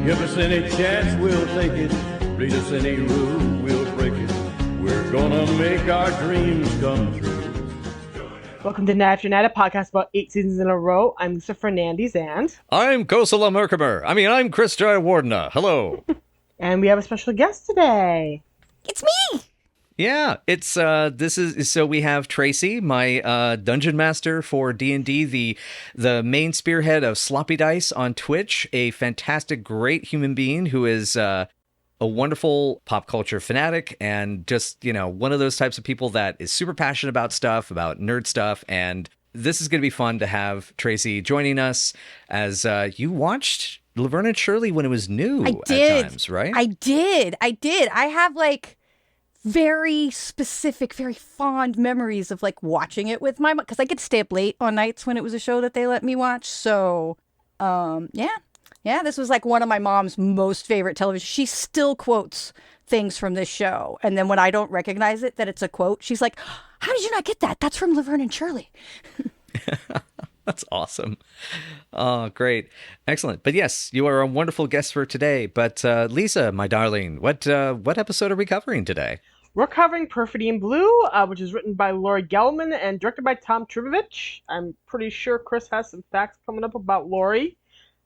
Give us any chance, we'll take it. Read us any rule, we'll break it. We're gonna make our dreams come true. Welcome to Night After Night, a podcast about 8 seasons in a row. I'm Lisa Fernandez, and I'm Kosala Merkimer. I'm Chris J. Wardena. Hello. and we have a special guest today. It's me! Yeah, it's so we have Tracy, my dungeon master for D&D, the main spearhead of Sloppy Dice on Twitch, a fantastic, great human being who is a wonderful pop culture fanatic and just, one of those types of people that is super passionate about stuff, about nerd stuff. And this is going to be fun to have Tracy joining us as you watched Laverne and Shirley when it was new at times, right? I did. I have very specific, very fond memories of watching it with my mom, because I could stay up late on nights when it was a show that they let me watch. So, yeah, this was one of my mom's most favorite television. She still quotes things from this show. And then when I don't recognize it, that it's a quote, she's like, how did you not get that? That's from Laverne and Shirley. That's awesome. Oh, great. Excellent. But yes, you are a wonderful guest for today. But Lisa, my darling, what episode are we covering today? We're covering Perfidy in Blue, which is written by Laurie Gelman and directed by Tom Tribovich. I'm pretty sure Chris has some facts coming up about Laurie.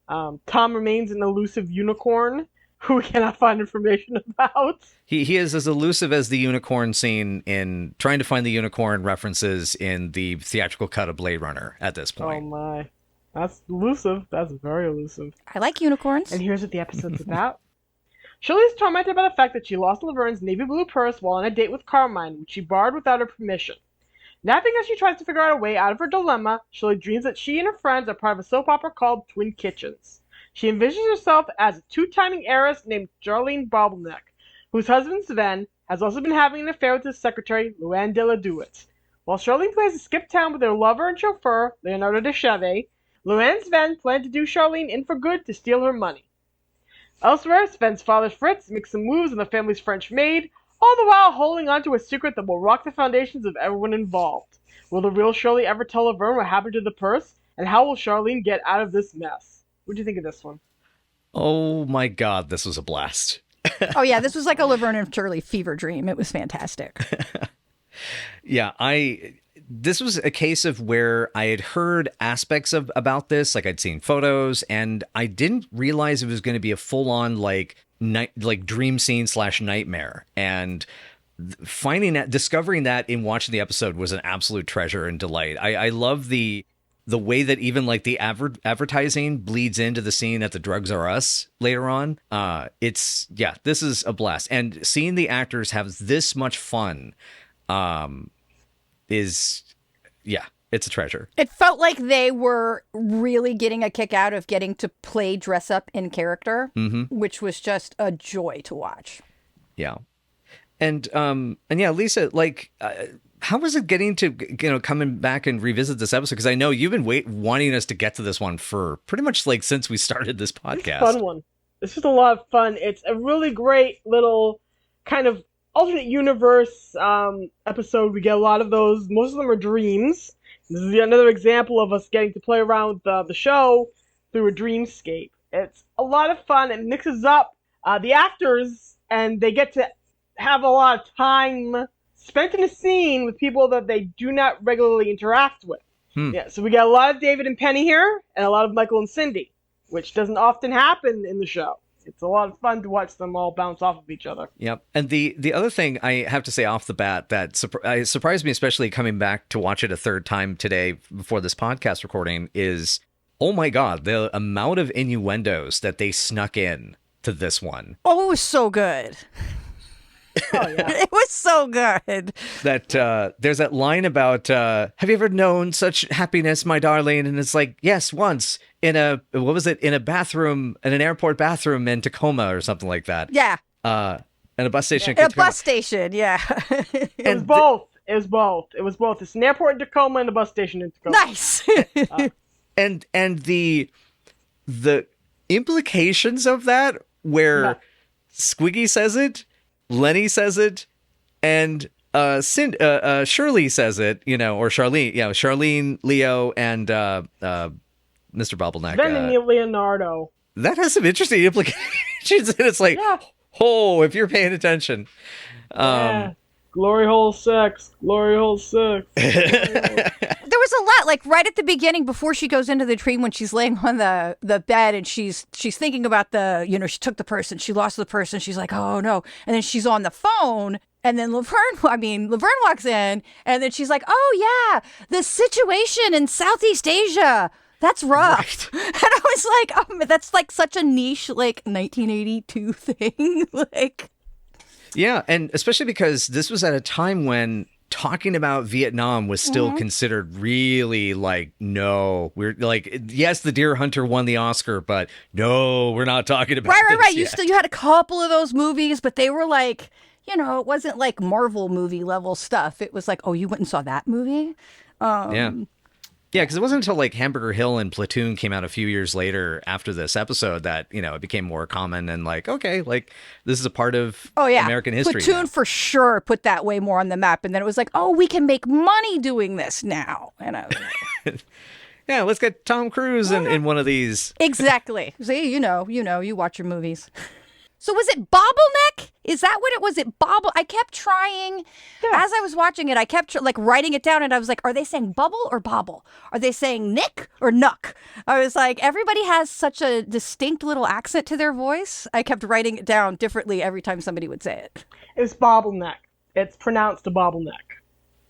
Tom remains an elusive unicorn who we cannot find information about. He is as elusive as the unicorn scene in trying to find the unicorn references in the theatrical cut of Blade Runner at this point. Oh my. That's elusive. That's very elusive. I like unicorns. And here's what the episode's about. Shirley's tormented by the fact that she lost Laverne's navy blue purse while on a date with Carmine, which she borrowed without her permission. Napping as she tries to figure out a way out of her dilemma, Shirley dreams that she and her friends are part of a soap opera called Twin Kitchens. She envisions herself as a two-timing heiress named Charlene Bobbleneck, whose husband Sven has also been having an affair with his secretary, Luann de la Duet. While Charlene plans to skip town with their lover and chauffeur, Leonardo de Cheve, Luann and Sven plan to do Charlene in for good to steal her money. Elsewhere, Sven's father Fritz makes some moves on the family's French maid, all the while holding on to a secret that will rock the foundations of everyone involved. Will the real Shirley ever tell Laverne what happened to the purse? And how will Charlene get out of this mess? What do you think of this one? Oh my God, this was a blast. Oh yeah, this was like a Laverne and Shirley fever dream. It was fantastic. Yeah, this was a case of where I had heard aspects about this, I'd seen photos, and I didn't realize it was going to be a full-on dream scene / nightmare. And discovering that in watching the episode was an absolute treasure and delight. I love the way that even the advertising bleeds into the scene at the Drugs R Us later on. This is a blast. And seeing the actors have this much fun it's a treasure. It felt like they were really getting a kick out of getting to play dress up in character, which was just a joy to watch. Yeah. And yeah, Lisa, how was it getting to, coming back and revisit this episode? Because I know you've been wanting us to get to this one for pretty much since we started this podcast. It's a fun one. It's just a lot of fun. It's a really great little kind of alternate universe episode. We get a lot of those. Most of them are dreams. This is another example of us getting to play around with the show through a dreamscape. It's a lot of fun. It mixes up the actors, and they get to have a lot of time spent in a scene with people that they do not regularly interact with. Yeah, so we got a lot of David and Penny here, and a lot of Michael and Cindy, which doesn't often happen in the show. It's a lot of fun to watch them all bounce off of each other. Yep. And the other thing I have to say off the bat that surprised me, especially coming back to watch it a third time today before this podcast recording, is, oh my God, the amount of innuendos that they snuck in to this one. Oh, it was so good. Oh, yeah. It was so good. That there's that line about, have you ever known such happiness, my darling? And it's yes, once in a bathroom, in an airport bathroom in Tacoma or something like that. Yeah. In a bus station. In a bus station, yeah. It was both. It was both. It's an airport in Tacoma and a bus station in Tacoma. Nice. And the implications of that, where Squiggy says it, Lenny says it, and Shirley says it, or Charlene, Charlene, Leo, and Mr. Bobbleneck. Then Leonardo. that has some interesting implications. And it's like, Yeah. oh, if you're paying attention. Yeah. Glory hole sex. Glory hole sex. There was a lot, like right at the beginning before she goes into the dream when she's laying on the bed and she's thinking about she took the person, she lost the person, she's like, oh no. And then she's on the phone and then Laverne walks in and then she's like, oh yeah, the situation in Southeast Asia. That's rough. Right. And I was like, oh, that's like such a niche, like 1982 thing. Like, yeah. And especially because this was at a time when talking about Vietnam was still considered really like, no, we're like, yes, the Deer Hunter won the Oscar, but no, we're not talking about right. Yet. You had a couple of those movies, but they were like, it wasn't like Marvel movie level stuff. It was like, oh, you went and saw that movie? Yeah, because it wasn't until like Hamburger Hill and Platoon came out a few years later after this episode that, it became more common and like, okay, like this is a part of American history. Platoon now. For sure put that way more on the map. And then it was like, oh, we can make money doing this now. And I was like, yeah, let's get Tom Cruise in one of these. Exactly. See, you watch your movies. So was it Bobbleneck? Is that what it was? It Bobble? I kept trying, as I was watching it, I kept writing it down and I was like, are they saying bubble or bobble? Are they saying Nick or Nuck? I was like, everybody has such a distinct little accent to their voice. I kept writing it down differently every time somebody would say it. It's Bobbleneck. It's pronounced a bobbleneck.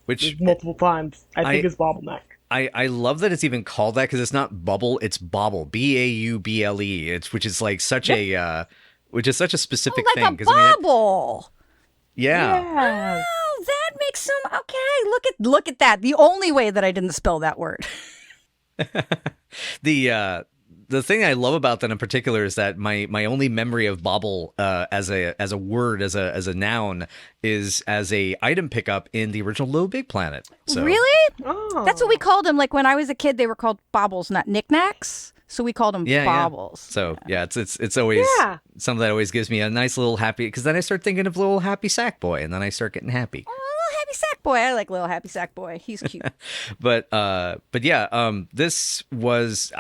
Which multiple times. I think it's Bobbleneck. I love that it's even called that because it's not bubble, it's bobble. Bauble. Which is like such a... which is such a specific like thing. A bobble. Yeah. Yes. Oh, that makes some... Okay, look at that. The only way that I didn't spell that word. The thing I love about that in particular is that my only memory of bobble as a word, as a noun, is as a item pickup in the original Little Big Planet. So. Really? Oh. That's what we called them. Like when I was a kid, they were called bobbles, not knickknacks. So we called them bobbles. Yeah. So it's always something that always gives me a nice little happy, because then I start thinking of little happy sack boy, and then I start getting happy. Oh, little happy sack boy. I like little happy sack boy. He's cute. But yeah, this was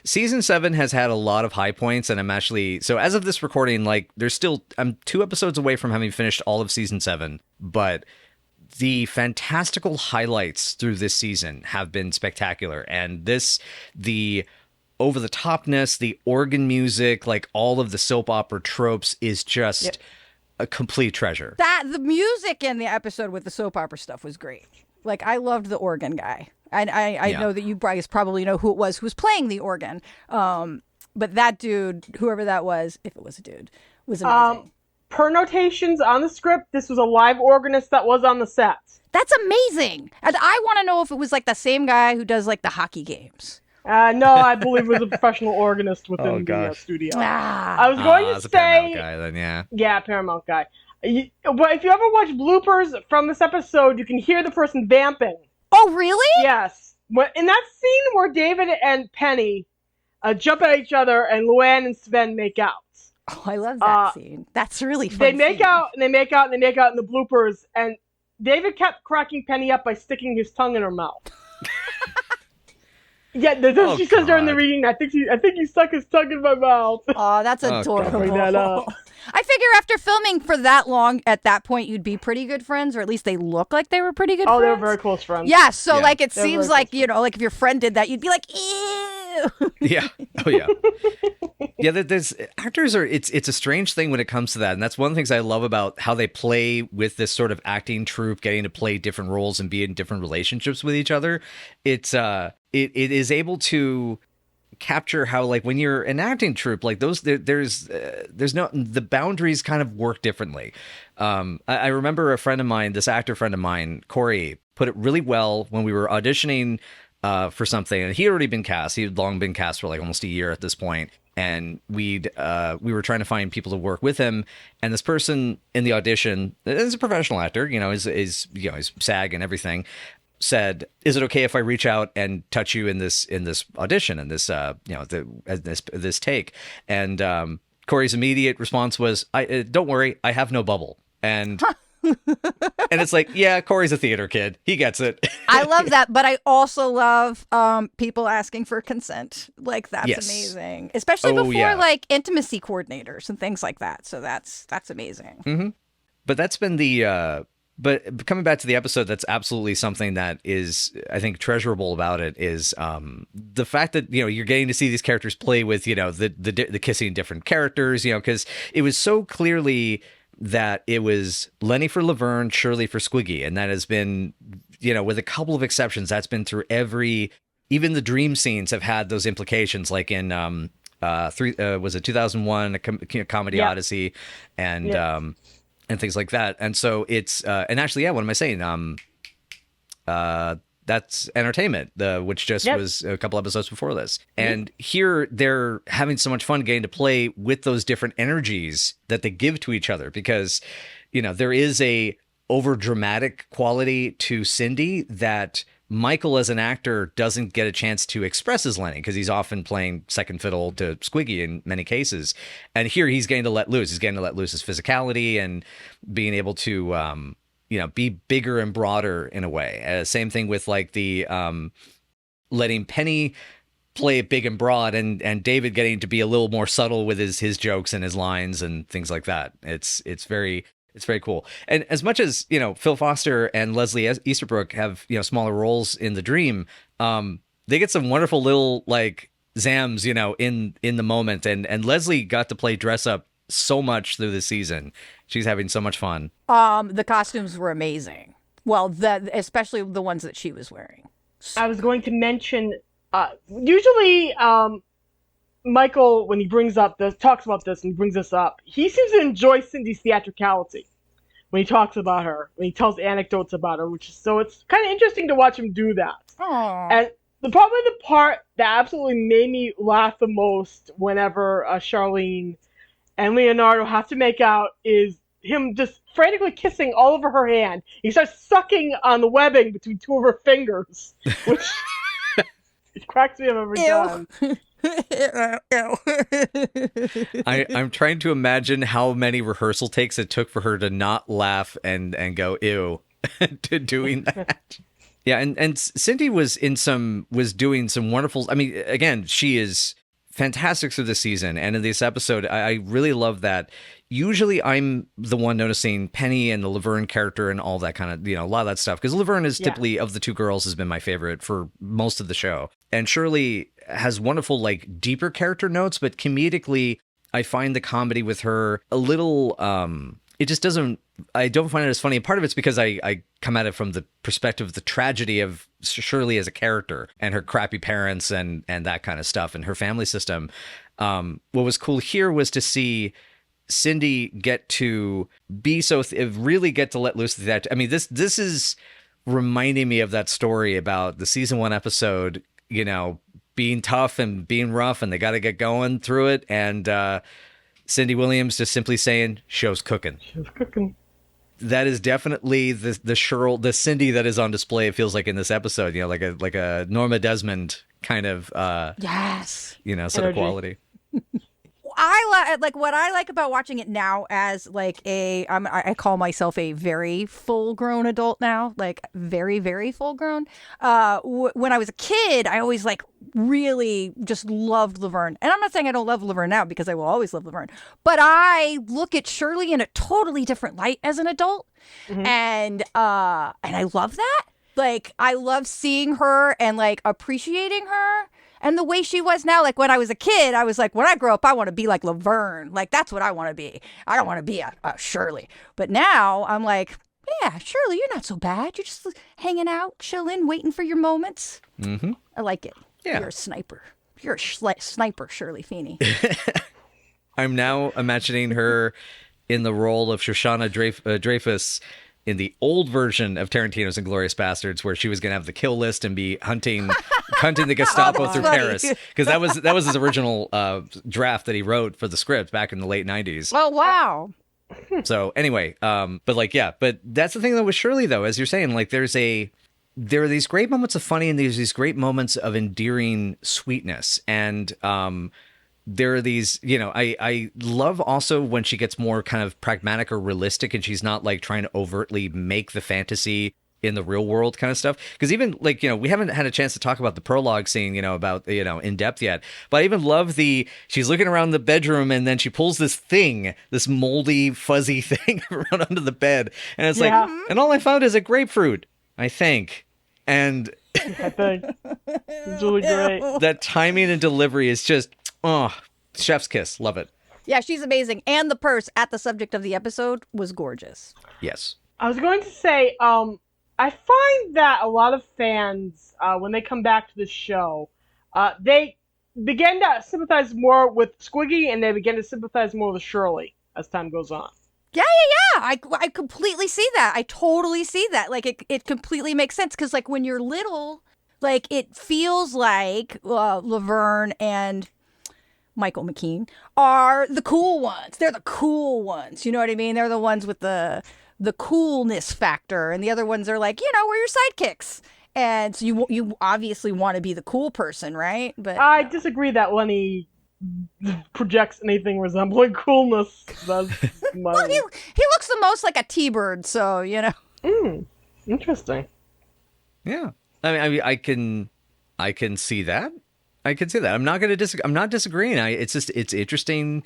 season 7 has had a lot of high points, and I'm actually, so as of this recording, like I'm 2 episodes away from having finished all of season 7, but the fantastical highlights through this season have been spectacular, and the over-the-topness, the organ music, like all of the soap opera tropes is just a complete treasure. The music in the episode with the soap opera stuff was great. Like, I loved the organ guy. And I know that you guys probably know who it was who was playing the organ. But that dude, whoever that was, if it was a dude, was amazing. Per notations on the script, this was a live organist that was on the set. That's amazing. And I want to know if it was like the same guy who does like the hockey games. No, I believe it was a professional organist within the studio. I was going to say... Paramount guy then, yeah. Yeah, Paramount guy. But if you ever watch bloopers from this episode, you can hear the person vamping. Oh, really? Yes. In that scene where David and Penny jump at each other and Luann and Sven make out. Oh, I love that scene. That's really fun. They make out and they make out and they make out in the bloopers, and David kept cracking Penny up by sticking his tongue in her mouth. Yeah, she says during the reading, I think he stuck his tongue in my mouth. Oh, that's adorable. Bring that up. I figure after filming for that long, at that point, you'd be pretty good friends, or at least they look like they were pretty good friends. Oh, they were very close friends. Yeah, so like it seems like, like if your friend did that, you'd be like, ew. Yeah. Oh, yeah. Yeah, there's actors it's a strange thing when it comes to that. And that's one of the things I love about how they play with this sort of acting troupe, getting to play different roles and be in different relationships with each other. It is able to capture how, like, when you're an acting troupe, like there's no, the boundaries kind of work differently. I remember a friend of mine, this actor friend of mine, Corey, put it really well when we were auditioning for something, and he had already been cast. He had long been cast for like almost a year at this point. And we were trying to find people to work with him, and this person in the audition is a professional actor, is SAG and everything, said, "Is it okay if I reach out and touch you in this audition and this this take?" And Corey's immediate response was, "Don't worry, I have no bubble." And And it's like, yeah, Corey's a theater kid. He gets it. I love that, but I also love people asking for consent. Like that's Yes. amazing, especially Oh, before yeah. like intimacy coordinators and things like that. So that's amazing. But that's been the but coming back to the episode, that's absolutely something that is, I think, treasurable about it is the fact that, you know, you're getting to see these characters play with, you know, the kissing different characters, you know, because it was so clearly that it was Lenny for Laverne, Shirley for Squiggy, and that has been, you know, with a couple of exceptions, that's been through even the dream scenes have had those implications, like in was it 2001, a comedy Yeah. Odyssey, and Yeah. and things like that. And so it's and actually, yeah, what am I saying? That's Entertainment, which just Yep. was a couple episodes before this. And here they're having so much fun getting to play with those different energies that they give to each other, because, you know, there is a over dramatic quality to Cindy that Michael as an actor doesn't get a chance to express as Lenny, because he's often playing second fiddle to Squiggy in many cases. And here he's getting to let loose. He's getting to let loose his physicality and being able to, you know, be bigger and broader in a way. Same thing with like the letting Penny play it big and broad, and David getting to be a little more subtle with his jokes and his lines and things like that. It's very cool. And as much as, you know, Phil Foster and Leslie Easterbrook have, you know, smaller roles in The Dream, they get some wonderful little like zams, you know, in the moment. And Leslie got to play dress up so much through the season. She's having so much fun. The costumes were amazing. Well, especially the ones that she was wearing. I was going to mention, usually Michael, when he talks about this and brings this up, he seems to enjoy Cindy's theatricality when he talks about her, when he tells anecdotes about her, so it's kind of interesting to watch him do that. Aww. And probably the part that absolutely made me laugh the most whenever Charlene and Leonardo have to make out is him just frantically kissing all over her hand. He starts sucking on the webbing between two of her fingers, which it cracks me up every time. I'm trying to imagine how many rehearsal takes it took for her to not laugh and go ew to doing that. Yeah, and Cindy was doing some wonderful. I mean, again, she is fantastic through this season, and in this episode, I really love that. Usually, I'm the one noticing Penny and the Laverne character and all that kind of, you know, a lot of that stuff, because Laverne is typically, of the two girls, has been my favorite for most of the show, and Shirley has wonderful, like, deeper character notes, but comedically, I find the comedy with her a little. It just doesn't. I don't find it as funny. And part of it's because I come at it from the perspective of the tragedy of Shirley as a character and her crappy parents and that kind of stuff and her family system. What was cool here was to see Cindy get to be really get to let loose that. I mean, this is reminding me of that story about the season 1 episode, you know, being tough and being rough, and they got to get going through it. And Cindy Williams just simply saying, "Show's cooking." She was cooking. That is definitely the Cindy that is on display. It feels like in this episode, you know, like a Norma Desmond kind of Yes. you know, sort of Energy. quality. Like what I like about watching it now as like I call myself a very full grown adult now, like very, very full grown. When I was a kid, I always like really just loved Laverne. And I'm not saying I don't love Laverne now, because I will always love Laverne, but I look at Shirley in a totally different light as an adult. And I love that. Like, I love seeing her and like appreciating her. And the way she was now, like when I was a kid, I was like, when I grow up, I want to be like Laverne. Like, that's what I want to be. I don't want to be a Shirley. But now I'm like, yeah, Shirley, you're not so bad. You're just hanging out, chilling, waiting for your moments. Mm-hmm. I like it. Yeah. You're a sniper. You're a sniper, Shirley Feeney. I'm now imagining her in the role of Shoshana Dreyfus in the old version of Tarantino's Inglourious Bastards, where she was going to have the kill list and be hunting the Gestapo through funny. Paris, because that was his original draft that he wrote for the script back in the late 90s. Oh, wow. So anyway, but that's the thing though with Shirley though, as you're saying, like there are these great moments of funny and there's these great moments of endearing sweetness, and there are these, I love also when she gets more kind of pragmatic or realistic and she's not like trying to overtly make the fantasy in the real world kind of stuff. Because even like, we haven't had a chance to talk about the prologue scene, about, in depth yet. But I even love she's looking around the bedroom and then she pulls this moldy, fuzzy thing around under the bed. And it's like, and all I found is a grapefruit, I think. And I think it's really great. That timing and delivery is just, chef's kiss. Love it. Yeah, she's amazing. And the purse at the subject of the episode was gorgeous. Yes. I was going to say, I find that a lot of fans, when they come back to the show, they begin to sympathize more with Squiggy and they begin to sympathize more with Shirley as time goes on. Yeah. I completely see that. I totally see that. Like, it completely makes sense. Because, like, when you're little, like, it feels like Laverne and Michael McKean are the cool ones. They're the cool ones. You know what I mean? They're the ones with the coolness factor. And the other ones are like, we're your sidekicks. And so you obviously want to be the cool person, right? But I disagree that Lenny projects anything resembling coolness. That's well, he looks the most like a T-bird, so interesting. Yeah, I mean, I can see that. I can see that. I'm not going to disagree. I'm not disagreeing. It's interesting.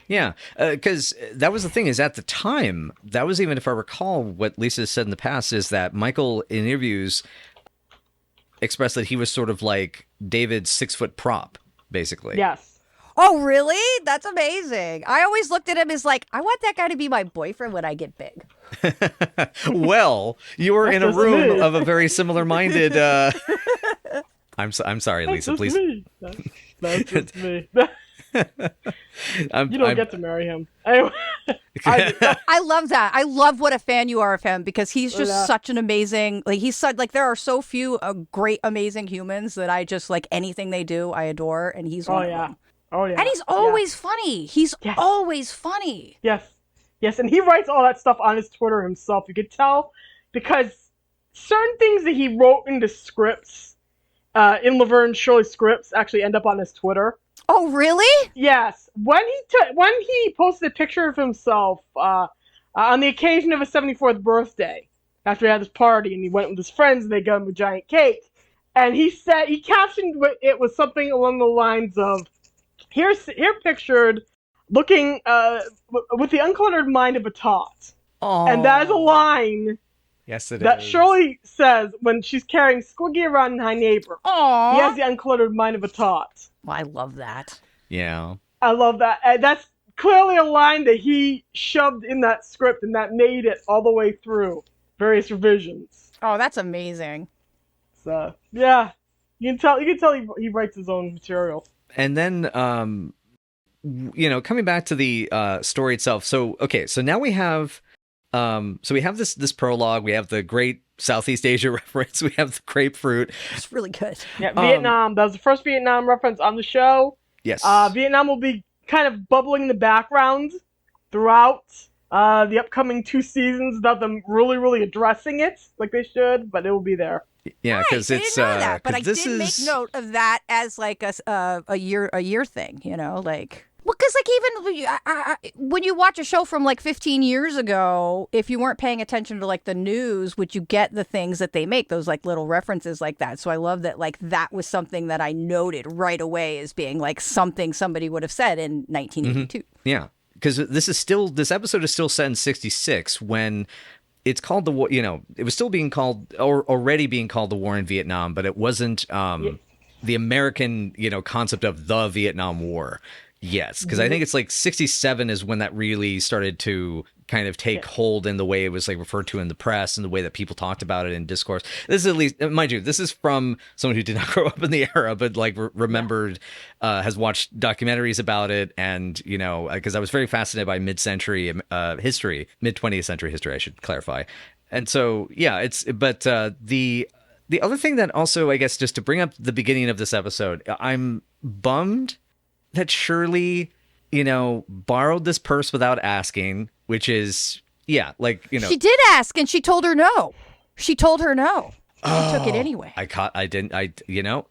Yeah, because that was the thing. Is at the time, that was, even if I recall what Lisa said in the past, is that Michael in interviews expressed that he was sort of like David's 6-foot prop, basically. Yes. Oh, really? That's amazing. I always looked at him as like, I want that guy to be my boyfriend when I get big. Well, you were in a room of a very similar-minded. I'm sorry, Lisa. Please. That's just me. You don't get to marry him. Anyway, I love that. I love what a fan you are of him, because he's just such an amazing, like, he's such, like, there are so few great, amazing humans that I just, like, anything they do, I adore, and he's one of them. Oh, yeah. And he's always funny. He's always funny. Yes, and he writes all that stuff on his Twitter himself. You could tell, because certain things that he wrote into scripts, in Laverne and Shirley scripts, actually end up on his Twitter. Oh, really? Yes. When he posted a picture of himself on the occasion of his 74th birthday, after he had this party, and he went with his friends, and they got him a giant cake, and he captioned it was something along the lines of, here pictured looking with the uncluttered mind of a tot. Aww. And that is a line Yes, it that is. Shirley says when she's carrying Squiggy around in High Neighbor. Aww. He has the uncluttered mind of a tot. Well, I love that. Yeah. I love that. And that's clearly a line that he shoved in that script, and that made it all the way through various revisions. Oh, that's amazing. So yeah, you can tell he writes his own material. And then, coming back to the story itself. So, okay, so now we have, we have this prologue. We have the great Southeast Asia reference. We have the grapefruit. It's really good. Yeah, Vietnam. That was the first Vietnam reference on the show. Yes. Vietnam will be kind of bubbling in the background throughout the upcoming 2 seasons without them really, really addressing it like they should, but it will be there. Yeah, because right, it's I didn't know that, but I this did is make note of that as like a year thing, like. Well, because like even when you watch a show from like 15 years ago, if you weren't paying attention to like the news, would you get the things that they make, those like little references like that? So I love that, like, that was something that I noted right away as being like something somebody would have said in 1982. Mm-hmm. Yeah, because this episode is still set in 1966 when it's called the war. It was still being called, or already being called, the war in Vietnam, but it wasn't the American concept of the Vietnam War. Yes, because I think it's like 1967 is when that really started to kind of take hold in the way it was like referred to in the press and the way that people talked about it in discourse. This is, at least, mind you, this is from someone who did not grow up in the era, but like remembered, has watched documentaries about it, and because I was very fascinated by mid-century history, mid-20th century history, I should clarify. And so the other thing that also, I guess, just to bring up the beginning of this episode, I'm bummed that Shirley, borrowed this purse without asking, which is, She did ask, and she told her no. She took it anyway.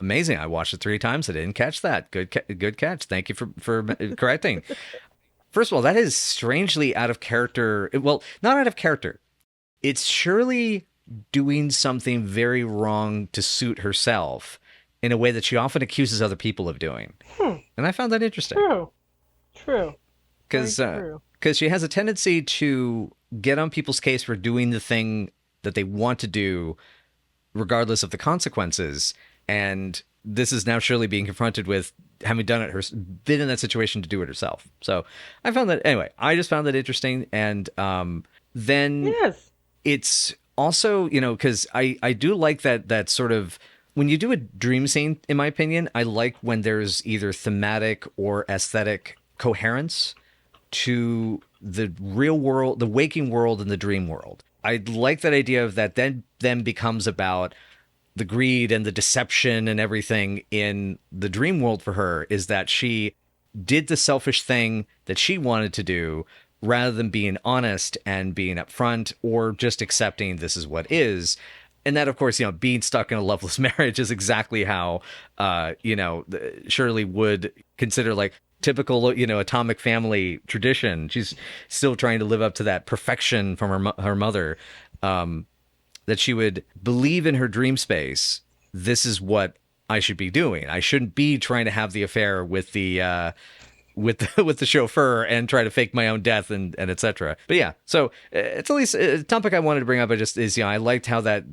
Amazing. I watched it 3 times. I didn't catch that. Good catch. Thank you for correcting. First of all, that is strangely out of character. Well, not out of character. It's Shirley doing something very wrong to suit herself in a way that she often accuses other people of doing. And I found that interesting. True. Because she has a tendency to get on people's case for doing the thing that they want to do, regardless of the consequences. And this is now Shirley being confronted with having done it, been in that situation to do it herself. So I found that, anyway, I just found that interesting. And then it's also, because I do like that sort of, when you do a dream scene, in my opinion, I like when there's either thematic or aesthetic coherence to the real world, the waking world and the dream world. I like that idea of that then becomes about the greed and the deception and everything in the dream world for her, is that she did the selfish thing that she wanted to do rather than being honest and being upfront or just accepting this is what is. And that, of course, being stuck in a loveless marriage is exactly how, Shirley would consider like typical, atomic family tradition. She's still trying to live up to that perfection from her mother, that she would believe in her dream space. This is what I should be doing. I shouldn't be trying to have the affair with the with the chauffeur and try to fake my own death and etc. But yeah, so it's at least a topic I wanted to bring up. I liked how that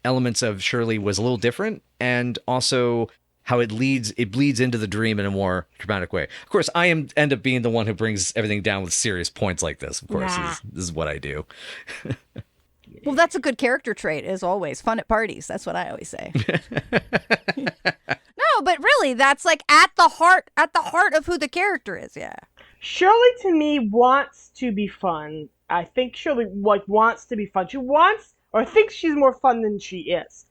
elements of Shirley was a little different, and also how it bleeds into the dream in a more dramatic way. Of course, I end up being the one who brings everything down with serious points like this. Of course, this is what I do. Well, that's a good character trait, as always. Fun at parties. That's what I always say. No, but really, that's like at the heart of who the character is. Yeah. Shirley, to me, wants to be fun. I think Shirley wants to be fun. She wants, or thinks she's more fun than she is.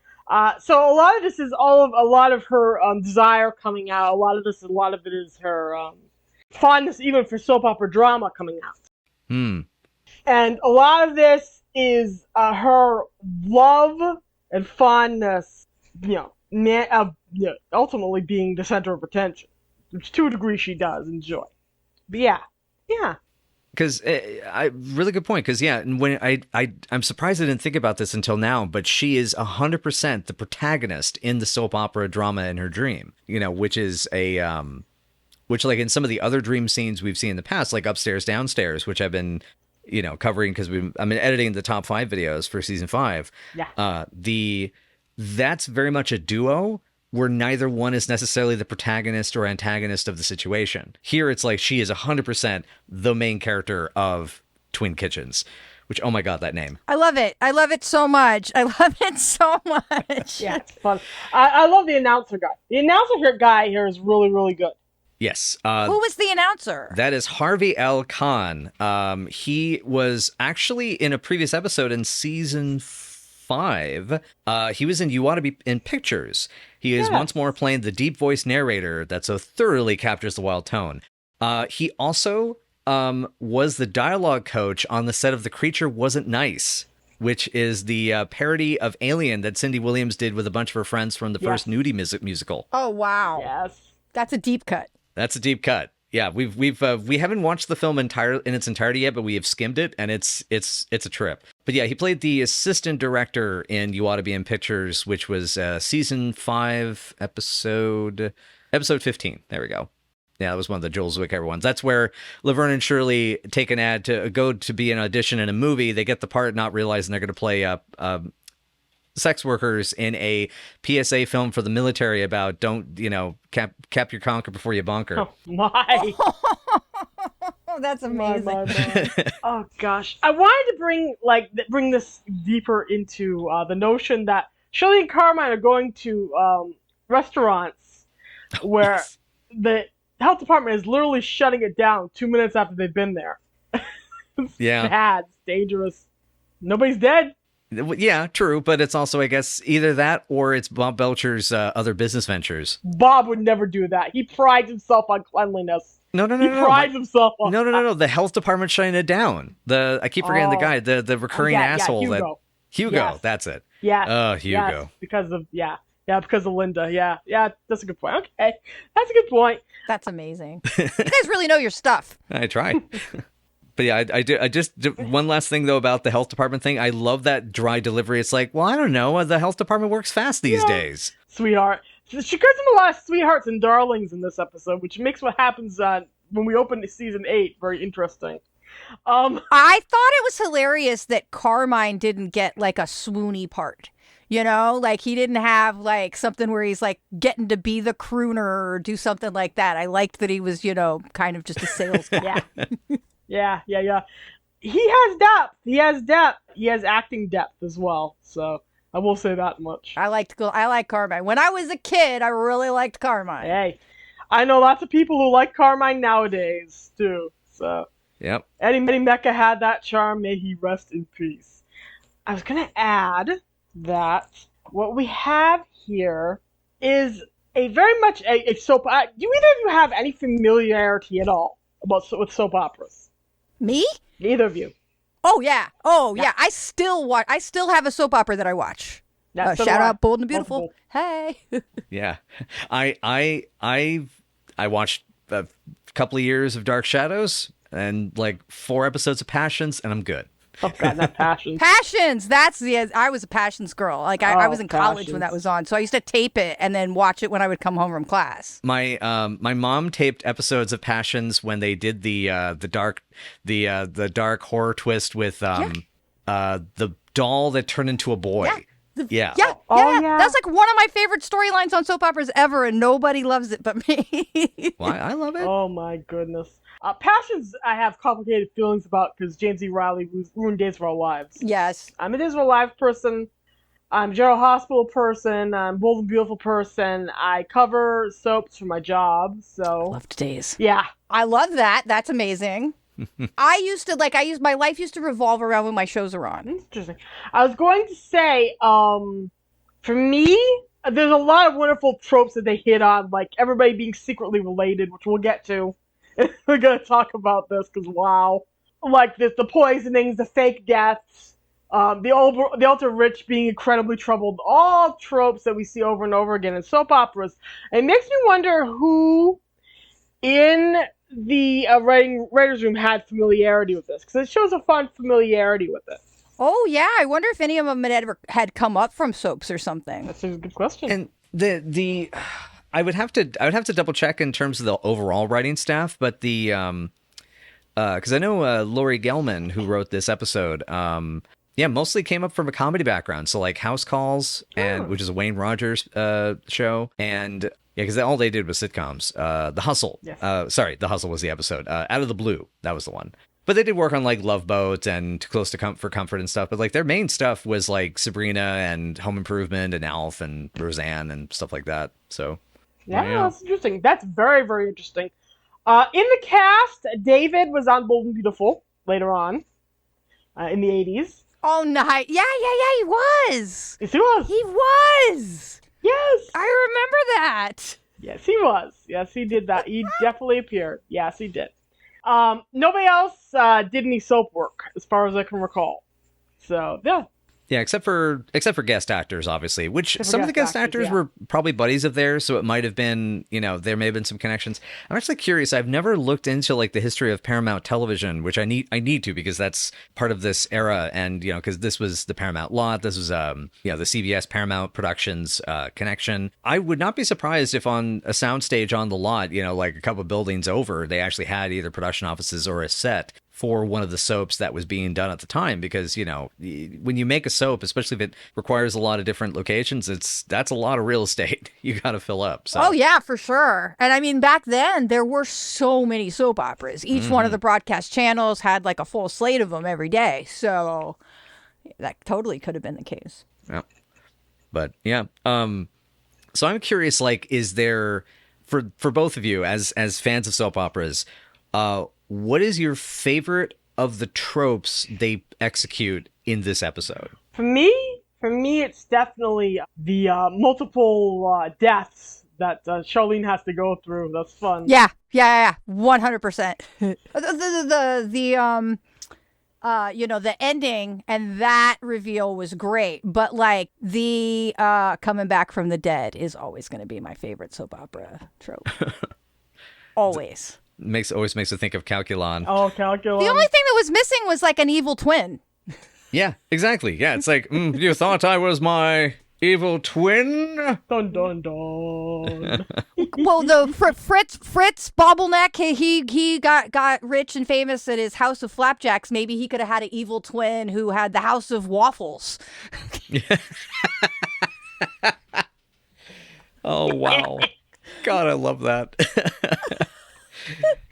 So a lot of this is a lot of her desire coming out. A lot of it is her fondness, even for soap opera drama, coming out. And a lot of this is her love and fondness, ultimately being the center of attention, which to a degree she does enjoy. But yeah. Because really good point. Because when I'm surprised I didn't think about this until now, but she is 100% the protagonist in the soap opera drama in her dream. Which is which like in some of the other dream scenes we've seen in the past, like Upstairs Downstairs, which I've been covering because I've been editing the top 5 videos for season 5. Yeah. That's very much a duo where neither one is necessarily the protagonist or antagonist of the situation. Here, it's like she is 100% the main character of Twin Kitchens, which, oh my God, that name. I love it. I love it so much. Yeah, it's fun. I love the announcer guy. The announcer guy here is really, really good. Yes. Who was the announcer? That is Harvey L. Kahn. He was actually in a previous episode in season 5. He was in You Ought to Be in Pictures. He is once more playing the deep voice narrator that so thoroughly captures the wild tone. He also was the dialogue coach on the set of The Creature Wasn't Nice, which is the parody of Alien that Cindy Williams did with a bunch of her friends from the first nudie musical. Oh, wow. Yes. That's a deep cut. That's a deep cut. Yeah, we haven't watched the film in its entirety yet, but we have skimmed it, and it's a trip. But yeah, he played the assistant director in You Ought to Be in Pictures, which was season 5, episode 15. There we go. Yeah, that was one of the Joel Zwick ones. That's where Laverne and Shirley take an ad to go to be an audition in a movie. They get the part, not realizing they're going to play sex workers in a PSA film for the military about don't, cap your conker before you bonker. Oh, my. Oh, that's amazing. My. Oh, gosh. I wanted to bring this deeper into the notion that Shirley and Carmine are going to restaurants where the health department is literally shutting it down 2 minutes after they've been there. It's bad. It's dangerous. Nobody's dead. Yeah, true, but it's also, I guess, either that or it's Bob Belcher's other business ventures. Bob would never do that. He prides himself on cleanliness. No. He prides himself on... No. The health department's shutting it down. I keep forgetting the guy, the recurring asshole. Hugo. Hugo, Yes. that's it. Yeah. Oh, Hugo. Yes, because of Linda. Yeah, that's a good point. Okay, that's a good point. That's amazing. You guys really know your stuff. I try. But yeah, I do. I just one last thing though about the health department thing. I love that dry delivery. It's like, well, I don't know. The health department works fast these days. Sweetheart. She gives him a lot of sweethearts and darlings in this episode, which makes what happens when we open season 8 very interesting. I thought it was hilarious that Carmine didn't get like a swoony part. You know, like he didn't have like something where he's like getting to be the crooner or do something like that. I liked that he was, you know, kind of just a sales guy. Yeah. He has depth. He has acting depth as well. So I will say that much. I like Carmine. When I was a kid, I really liked Carmine. Hey, I know lots of people who like Carmine nowadays too. So Yep. Eddie Mecca had that charm. May he rest in peace. I was gonna add that what we have here is a very much a soap. Do either of you have any familiarity at all with soap operas? Me? Neither of you. Oh yeah. I still have a soap opera that I watch. So Shout out Bold and Beautiful. Hey. Yeah. I watched a couple of years of Dark Shadows and like 4 episodes of Passions, and I'm good. Oh God, not Passions. Passions. I was a Passions girl. Like I was in college when that was on, so I used to tape it and then watch it when I would come home from class. My mom taped episodes of Passions when they did the dark horror twist with the doll that turned into a boy. Yeah. Yeah. That's like one of my favorite storylines on soap operas ever, and nobody loves it but me. Well, I love it. Oh my goodness. Passions I have complicated feelings about because James E. Riley ruined Days of Our Lives. Yes. I'm a Days of Our Lives person. I'm a General Hospital person. I'm a Bold and Beautiful person. I cover soaps for my job, so... Loved Days. Yeah. I love that. That's amazing. My life used to revolve around when my shows are on. Interesting. I was going to say, for me, there's a lot of wonderful tropes that they hit on, like everybody being secretly related, which we'll get to. We're going to talk about this, because wow. Like the poisonings, the fake deaths, the ultra rich being incredibly troubled, all tropes that we see over and over again in soap operas. It makes me wonder who in the writer's room had familiarity with this, because it shows a fun familiarity with it. Oh yeah, I wonder if any of them had come up from soaps or something. That's a good question. And the I would have to double check in terms of the overall writing staff, but the because I know Laurie Gelman, who wrote this episode, mostly came up from a comedy background, so like House Calls, which is a Wayne Rogers show, and because all they did was sitcoms. The Hustle, Yes. The Hustle was the episode. Out of the Blue, that was the one. But they did work on like Love Boat and Too Close to Comfort and stuff. But like their main stuff was like Sabrina and Home Improvement and Alf and Roseanne and stuff like that. So yeah, that's interesting. That's very, very interesting. In the cast, David was on Bold and Beautiful later on in the 80s. Oh, nice. Yeah, he was. Yes, he was. He was. Yes. I remember that. Yes, he was. Yes, he did that. He definitely appeared. Yes, he did. Nobody else did any soap work, as far as I can recall. So, yeah. Yeah, except for guest actors, obviously, which some of the guest actors were probably buddies of theirs, so it might have been, there may have been some connections. I'm actually curious. I've never looked into like the history of Paramount Television, which I need to, because that's part of this era, and because this was the Paramount lot, this was the CBS Paramount Productions connection. I would not be surprised if on a soundstage on the lot, like a couple buildings over, they actually had either production offices or a set for one of the soaps that was being done at the time, because when you make a soap, especially if it requires a lot of different locations, that's a lot of real estate you got to fill up. So. Oh yeah, for sure. And I mean, back then there were so many soap operas. Each one of the broadcast channels had like a full slate of them every day, so that totally could have been the case. Yeah, but yeah. So I'm curious, like, is there for both of you as fans of soap operas, what is your favorite of the tropes they execute in this episode? For me, it's definitely the multiple deaths that Charlene has to go through. That's fun. Yeah, 100%. the ending and that reveal was great. But like the coming back from the dead is always going to be my favorite soap opera trope. Always. Always makes me think of Calculon. Oh, Calculon. The only thing that was missing was like an evil twin. Yeah, exactly. Yeah, it's like, you thought I was my evil twin? Dun dun dun. Well, the Fritz Bobbleneck, he got rich and famous at his house of flapjacks. Maybe he could have had an evil twin who had the house of waffles. Oh, wow. God, I love that.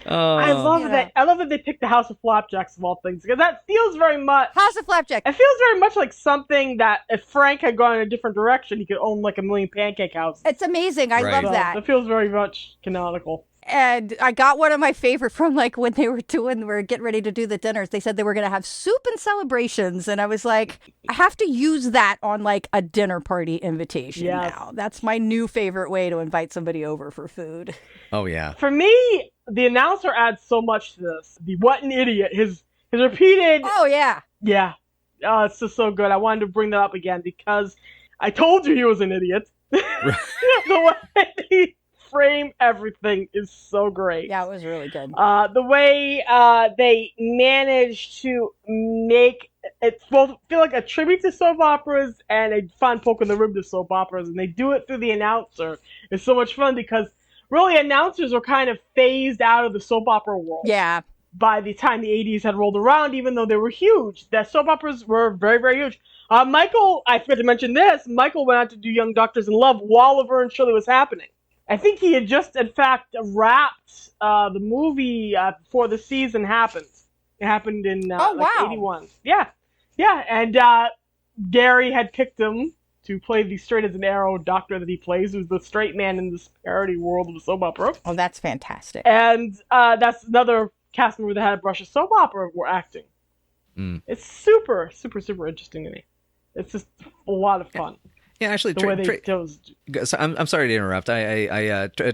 I love that. I love that they picked the House of Flapjacks of all things, because that feels very much House of Flapjack. It feels very much like something that if Frank had gone in a different direction, he could own like a million pancake houses. It's amazing. I Right. love that. It feels very much canonical. And I got one of my favorite from like when they were getting ready to do the dinners. They said they were going to have soup and celebrations. And I was like, I have to use that on like a dinner party invitation now. That's my new favorite way to invite somebody over for food. Oh, yeah. For me, the announcer adds so much to this. The what an idiot. His repeated. Oh, yeah. Yeah. Oh, it's just so good. I wanted to bring that up again because I told you he was an idiot. The way he framed everything is so great. Yeah, it was really good. The way they managed to make it both feel like a tribute to soap operas and a fun poke in the rib to soap operas, and they do it through the announcer. It's so much fun because really announcers were kind of phased out of the soap opera world. Yeah. By the time the 80s had rolled around, even though they were huge, the soap operas were very, very huge. Michael, I forgot to mention this, Michael went out to do Young Doctors in Love while Laverne and Shirley was happening. I think he had just, in fact, wrapped the movie before the season happened. It happened in 81. Yeah. Yeah, and Gary had picked him to play the straight as an arrow doctor that he plays, who's the straight man in this parody world of the soap opera. Oh, that's fantastic. And that's another cast member that had a brush of soap opera were acting. It's super, super, super interesting to me. It's just a lot of fun. Yeah, actually, the way they chose. I'm sorry to interrupt.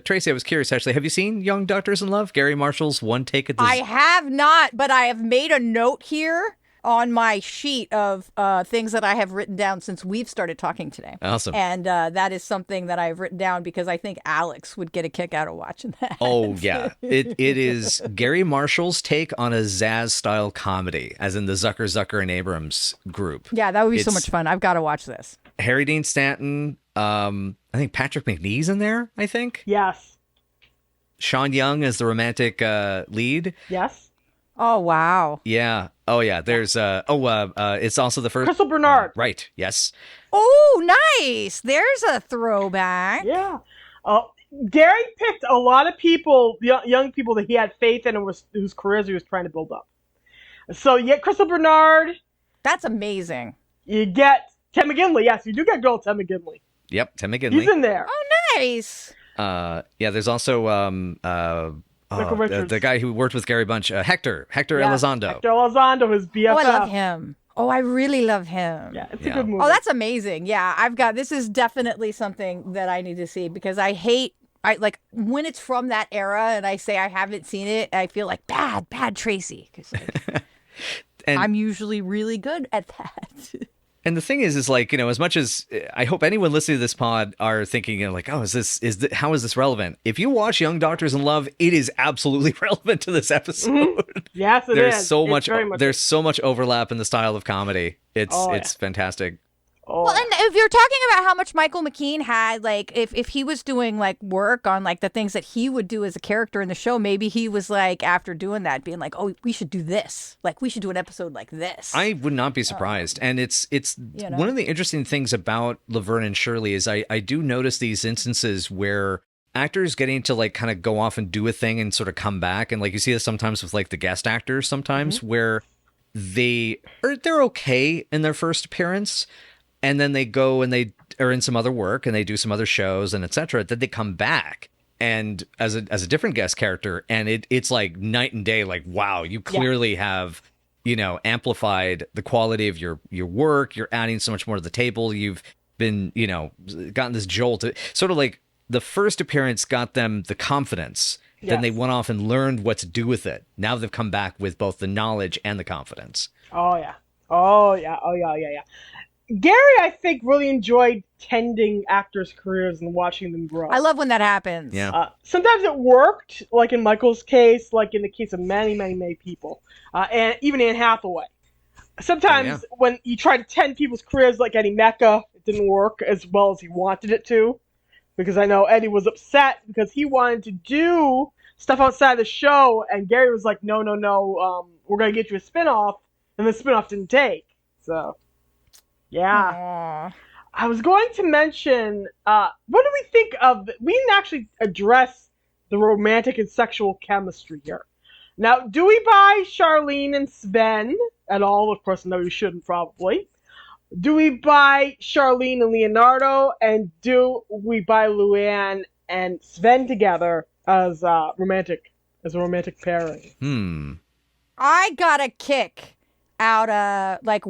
Tracy, I was curious, actually. Have you seen Young Doctors in Love? Gary Marshall's one take at the... I have not, but I have made a note here on my sheet of things that I have written down since we've started talking today. Awesome. And that is something that I've written down because I think Alex would get a kick out of watching that. Oh, yeah. It is Gary Marshall's take on a Zaz-style comedy, as in the Zucker and Abrams group. Yeah, that would be so much fun. I've got to watch this. Harry Dean Stanton, I think Patrick McNee's in there, I think. Yes. Sean Young as the romantic lead. Yes. Oh, wow. Yeah. Oh, yeah. There's, it's also the first... Crystal Bernard. Right. Yes. Oh, nice. There's a throwback. Yeah. Gary picked a lot of people, young people that he had faith in and whose careers he was trying to build up. So, yeah, Crystal Bernard. That's amazing. You get Tim McGinley. Yes, you do get girl Tim McGinley. Yep, Tim McGinley. He's in there. Oh, nice. Yeah, there's also the guy who worked with Gary Bunch, Hector Elizondo. Hector Elizondo, his BFF. Oh, I love him. Oh, I really love him. Yeah, it's a good movie. Oh, that's amazing. Yeah, this is definitely something that I need to see because I like when it's from that era and I say I haven't seen it, I feel like bad Tracy. Because I'm usually really good at that. And the thing is like, as much as I hope anyone listening to this pod are thinking, like, oh, how is this relevant? If you watch Young Doctors in Love, it is absolutely relevant to this episode. Mm-hmm. Yes, it is. There's so much overlap in the style of comedy. It's fantastic. Oh. Well, and if you're talking about how much Michael McKean had, like, if he was doing, like, work on, like, the things that he would do as a character in the show, maybe he was, like, after doing that, being like, oh, we should do this. Like, we should do an episode like this. I would not be surprised. And it's one of the interesting things about Laverne and Shirley is I do notice these instances where actors getting to, like, kind of go off and do a thing and sort of come back. And, like, you see this sometimes with, like, the guest actors sometimes where they're okay in their first appearance, and then they go and they are in some other work and they do some other shows and etc. Then they come back and as a different guest character, and it's like night and day. Like, wow, you clearly have amplified the quality of your work. You're adding so much more to the table. You've been gotten this jolt. Sort of like the first appearance got them the confidence Then they Yes. went off and learned what to do with it. Now they've come back with both the knowledge and the confidence. Oh yeah. Oh yeah. Oh yeah. Yeah. Yeah. Gary, I think, really enjoyed tending actors' careers and watching them grow. I love when that happens. Yeah. Sometimes it worked, like in Michael's case, like in the case of many, many, many people, and even Anne Hathaway. Sometimes Yeah. when you try to tend people's careers, like Eddie Mecca, it didn't work as well as he wanted it to, because I know Eddie was upset because he wanted to do stuff outside the show, and Gary was like, no, no, no, we're going to get you a spinoff, and the spinoff didn't take. So, yeah. Aw. I was going to mention, what do we think of, we didn't actually address the romantic and sexual chemistry here. Now, do we buy Charlene and Sven at all? Of course, no, you shouldn't probably. Do we buy Charlene and Leonardo? And do we buy Luann and Sven together as a romantic pairing? I got a kick out of like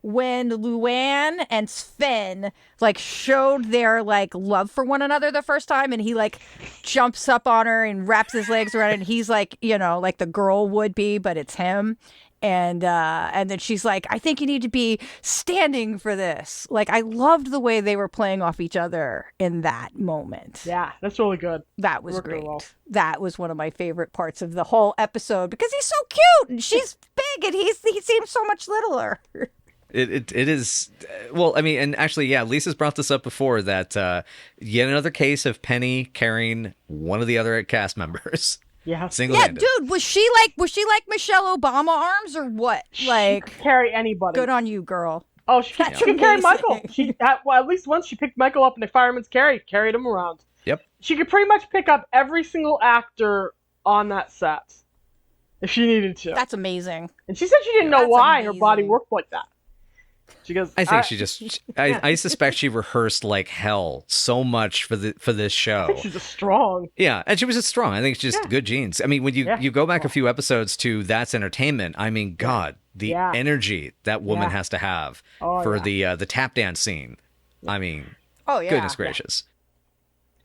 when Luann and Sven like showed their like love for one another the first time, and he like jumps up on her and wraps his legs around it, and he's like, you know, like the girl would be, but it's him. And then she's like, I think you need to be standing for this. Like, I loved the way they were playing off each other in that moment. Yeah, that's really good. That was Worked great. well. That was one of my favorite parts of the whole episode because he's so cute and she's big and he seems so much littler. It is, well, I mean, and actually, yeah, Lisa's brought this up before, that yet another case of Penny carrying one of the other cast members. Yeah. Yeah, Single-handed. dude, was she like Michelle Obama arms or what? Like, Carry anybody. good on you, girl. Oh, she can carry amazing. Michael. Well, at least once she picked Michael up in the fireman's carry, carried him around. Yep. She could pretty much pick up every single actor on that set if she needed to. That's amazing. And she said she didn't know That's why her body amazing. worked like that. She goes, I think she just, I suspect she rehearsed like hell so much for this I show. think she's just strong. Yeah, and she was just strong. I think it's just good genes. I mean, when you go back a few episodes to That's Entertainment, I mean, God, the energy that woman has to have for the tap dance scene. I mean, Oh, yeah. goodness gracious.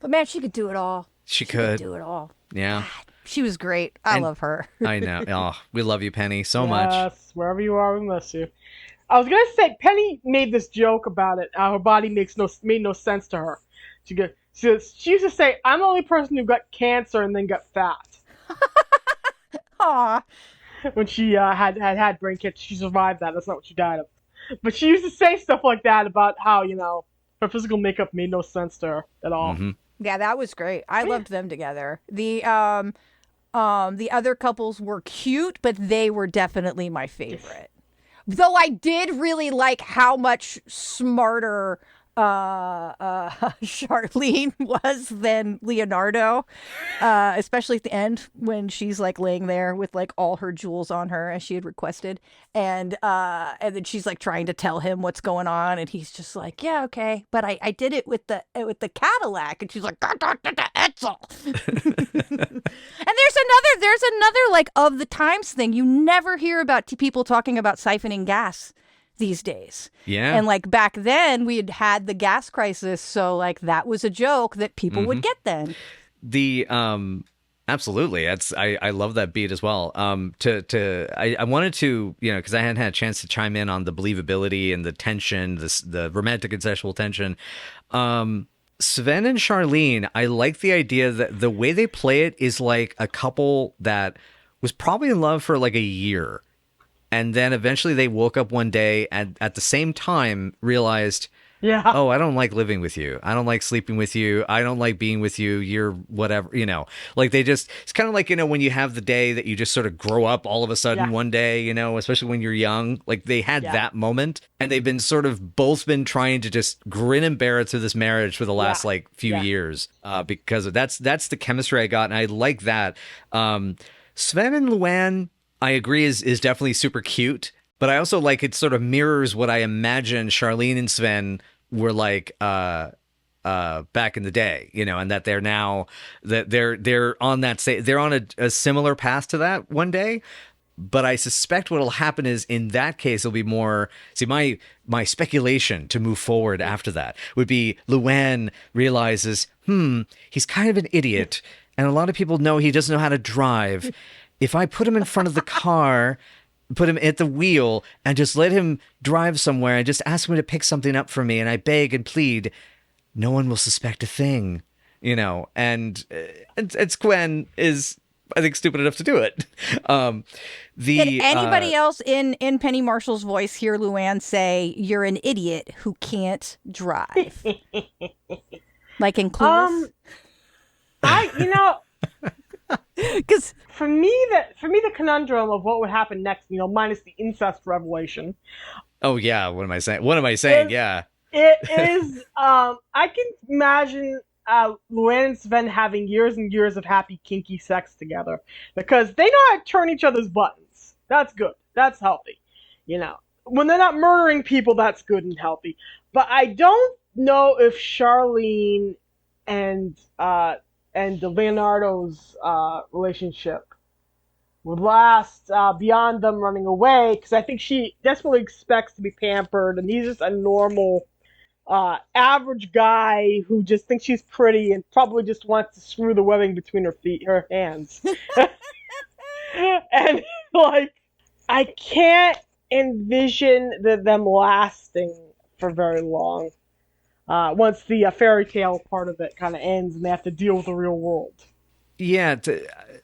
But man, she could do it all. She could. do it all. Yeah, She was great. I And- love her. I know. Oh, we love you, Penny, so much. Yes, wherever you are, we miss you. I was gonna say Penny made this joke about it. Her body made no sense to her. She used to say, "I'm the only person who got cancer and then got fat." Aw. When she had brain cancer, she survived that. That's not what she died of. But she used to say stuff like that about how her physical makeup made no sense to her at all. Mm-hmm. Yeah, that was great. I loved them together. The other couples were cute, but they were definitely my favorite. Though I did really like how much smarter Charlene was than Leonardo, especially at the end when she's like laying there with like all her jewels on her as she had requested, and then she's like trying to tell him what's going on, and he's just like, yeah, okay, but I did it with the Cadillac, and she's like, Etzel. And there's another like of the times thing. You never hear about people talking about siphoning gas these days. Yeah. And like back then we had the gas crisis, so like that was a joke that people would get then. The absolutely, I love that beat as well. I wanted to, because I hadn't had a chance to chime in on the believability and the tension, the romantic and sexual tension. Sven and Charlene, I like the idea that the way they play it is like a couple that was probably in love for like a year. And then eventually they woke up one day and at the same time realized, oh, I don't like living with you. I don't like sleeping with you. I don't like being with you. You're whatever, like they just, it's kind of like, when you have the day that you just sort of grow up all of a sudden one day, especially when you're young, like they had that moment, and they've been both been trying to just grin and bear it through this marriage for the last like few years, because that's the chemistry I got. And I like that. Sven and Luann, I agree, is definitely super cute, but I also like it sort of mirrors what I imagine Charlene and Sven were like back in the day, and that they're now that they're on they're on a similar path to that one day. But I suspect what'll happen is in that case it'll be more. See, my speculation to move forward after that would be Luann realizes, he's kind of an idiot. and a lot of people know he doesn't know how to drive. If I put him in front of the car, put him at the wheel, and just let him drive somewhere and just ask him to pick something up for me, and I beg and plead, no one will suspect a thing, you know. And it's Gwen is, I think, stupid enough to do it. Did anybody else in Penny Marshall's voice hear Luann say, "You're an idiot who can't drive"? Like in Clueless? Because for me, the conundrum of what would happen next, minus the incest revelation. Oh yeah, what am I saying? Yeah, it is. I can imagine Luann and Sven having years and years of happy, kinky sex together because they know how to turn each other's buttons. That's good. That's healthy. When they're not murdering people, that's good and healthy. But I don't know if Charlene and Leonardo's relationship would last beyond them running away, because I think she desperately expects to be pampered, and he's just a normal, average guy who just thinks she's pretty and probably just wants to screw the webbing between her hands. And I can't envision them lasting for very long. Once the fairy tale part of it kind of ends and they have to deal with the real world. Yeah,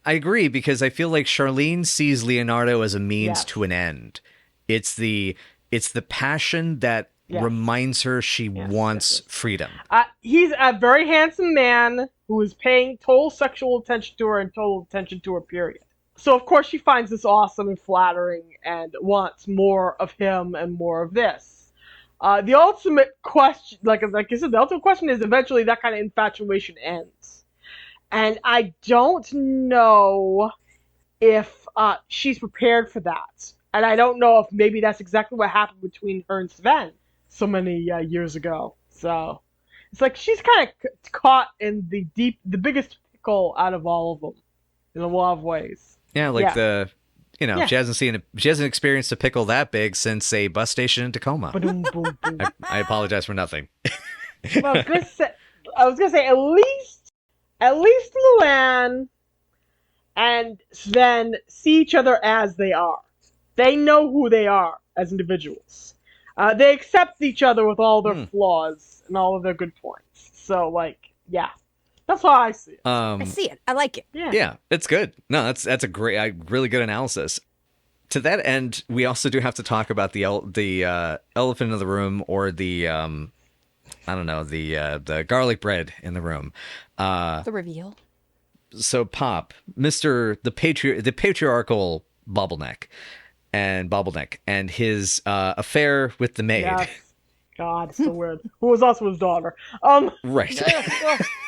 I agree, because I feel like Charlene sees Leonardo as a means to an end. It's the passion that reminds her she wants freedom. He's a very handsome man who is paying total sexual attention to her and total attention to her, period. So, of course, she finds this awesome and flattering and wants more of him and more of this. The ultimate question, like I said, the ultimate question is eventually that kind of infatuation ends. And I don't know if she's prepared for that. And I don't know if maybe that's exactly what happened between her and Sven so many years ago. So it's like she's kind of caught in the biggest pickle out of all of them in a lot of ways. Yeah, she hasn't experienced a pickle that big since a bus station in Tacoma. I apologize for nothing. Well, I was gonna say at least Luann and Sven see each other as they are. They know who they are as individuals. They accept each other with all their flaws and all of their good points. So, that's how I see it. I see it. I like it. Yeah, it's good. No, that's a really good analysis. To that end, we also do have to talk about the elephant in the room, or the the garlic bread in the room. The reveal. So Pop, the patriarchal Bobbleneck and his affair with the maid. Yes. God, so weird. Who was also his daughter. Right.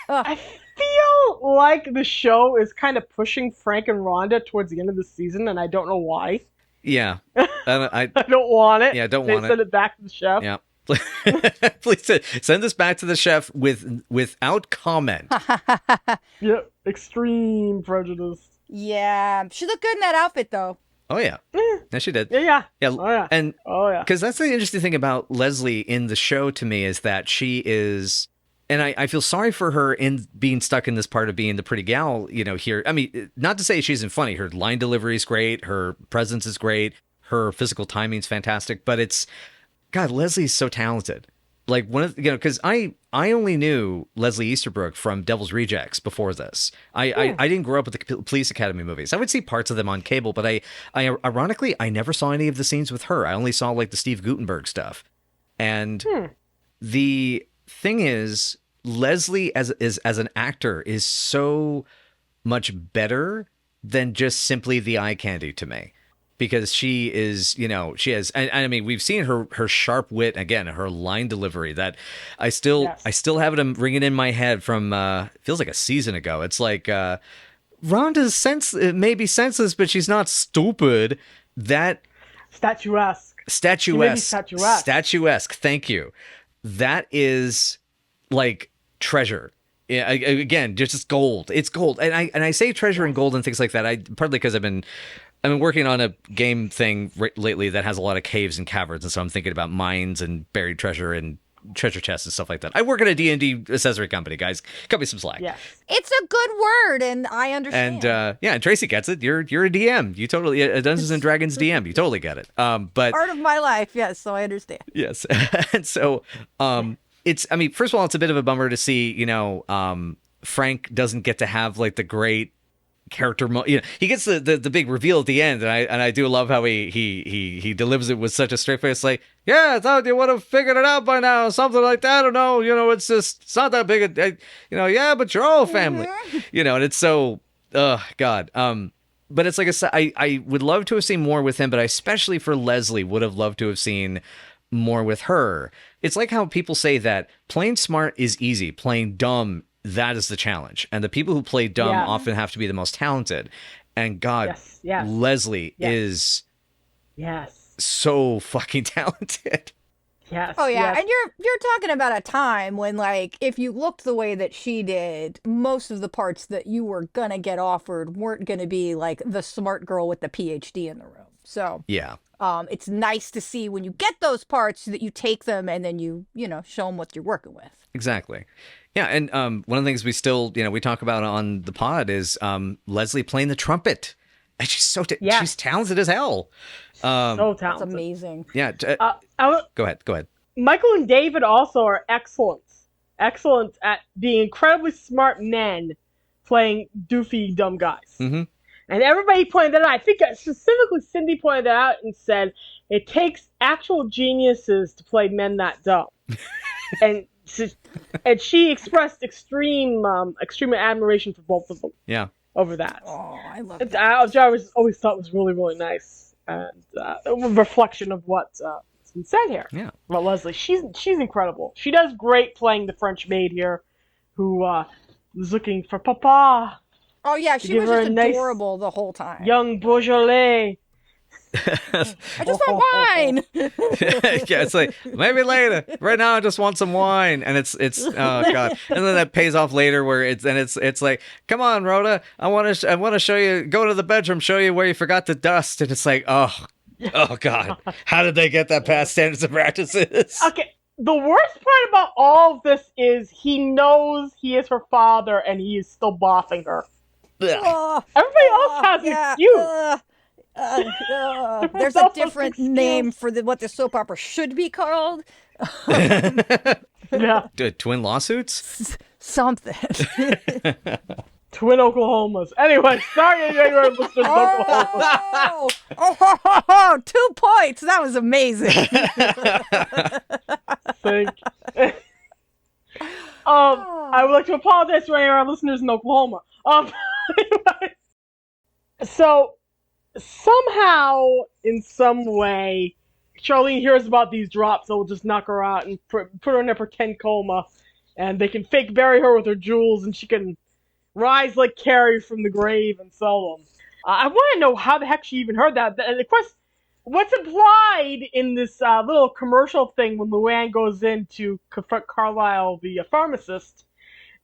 I feel like the show is kind of pushing Frank and Rhonda towards the end of the season, and I don't know why. Yeah. I don't want it. Yeah, don't want it. Send it back to the chef. Yeah. Please send this back to the chef without comment. Yep. Extreme prejudice. Yeah. She looked good in that outfit, though. Oh, yeah. Yeah, she did. Yeah. Oh, yeah. And because yeah. that's the interesting thing about Leslie in the show to me, is that she is, and I feel sorry for her in being stuck in this part of being the pretty gal, here. I mean, not to say she isn't funny. Her line delivery is great. Her presence is great. Her physical timing's fantastic. But God, Leslie's so talented. Like because I only knew Leslie Easterbrook from Devil's Rejects before this. I didn't grow up with the Police Academy movies. I would see parts of them on cable, but I ironically I never saw any of the scenes with her. I only saw the Steve Guttenberg stuff. And the thing is, Leslie as an actor is so much better than just simply the eye candy to me. Because she is, she has, and I mean, we've seen her sharp wit, again, her line delivery that I still have it ringing in my head from, feels like a season ago. It's like, Rhonda's may be senseless, but she's not stupid. That statuesque. Thank you. That is treasure. Yeah, again, just gold. It's gold. And I say treasure and gold and things like that. Partly because I've been working on a game thing lately that has a lot of caves and caverns, and so I'm thinking about mines and buried treasure and treasure chests and stuff like that. I work at a D&D accessory company, guys. Cut me some slack. Yes. It's a good word, and I understand. And and Tracy gets it. You're a DM. You totally a Dungeons and Dragons DM. You totally get it. But part of my life, yes, so I understand. yes, and so it's. I mean, first of all, it's a bit of a bummer to see. Frank doesn't get to have like the great character. He gets the big reveal at the end, and I do love how he delivers it with such a straight face, like, yeah, I thought you would have figured it out by now, something like that. I don't know, it's not that big yeah, but you're all family, and it's so, God. But it's like I would love to have seen more with him, but I especially for Leslie would have loved to have seen more with her. It's like how people say that playing smart is easy, playing dumb, that is the challenge. And the people who play dumb often have to be the most talented. And God, yes. Leslie is so fucking talented. Yes. Oh yeah, yes. and you're talking about a time when, like, if you looked the way that she did, most of the parts that you were gonna get offered weren't gonna be like the smart girl with the PhD in the room. So yeah. It's nice to see when you get those parts that you take them and then you show them what you're working with. Exactly. Yeah, and one of the things we still, we talk about on the pod is Leslie playing the trumpet. And she's so she's talented as hell. So talented. That's amazing. Yeah. Go ahead. Michael and David also are excellent at being incredibly smart men playing doofy dumb guys. Mm-hmm. And everybody pointed that out. I think specifically Cindy pointed that out and said it takes actual geniuses to play men that dumb. and she expressed extreme admiration for both of them. Yeah. Over that. Oh, I love that. I always thought was really, really nice. And a reflection of what's been said here. Yeah. About Leslie. She's incredible. She does great playing the French maid here, who was looking for Papa. Oh, yeah, she was just adorable the whole time. Young Beaujolais. I just want wine. Yeah, it's like, maybe later. Right now, I just want some wine, and it's oh God, and then that pays off later, where it's like, come on, Rhoda, I want to show you, go to the bedroom, show you where you forgot to dust, and it's like, oh God, how did they get that past standards and practices? Okay, the worst part about all of this is he knows he is her father, and he is still boffing her. Everybody else has an excuse. There's a different name for what the soap opera should be called. Yeah. Twin lawsuits? Something. Twin Oklahomas. Anyway, sorry anyway, listeners in Oklahoma. Oh, 2 points. That was amazing. I would like to apologize to any of our listeners in Oklahoma. Anyway. So somehow, in some way, Charlene hears about these drops that will just knock her out and put her in a pretend coma, and they can fake bury her with her jewels, and she can rise like Carrie from the grave and sell them. I want to know how the heck she even heard that. And of course, what's implied in this little commercial thing when Luann goes in to confront Carlisle, the pharmacist,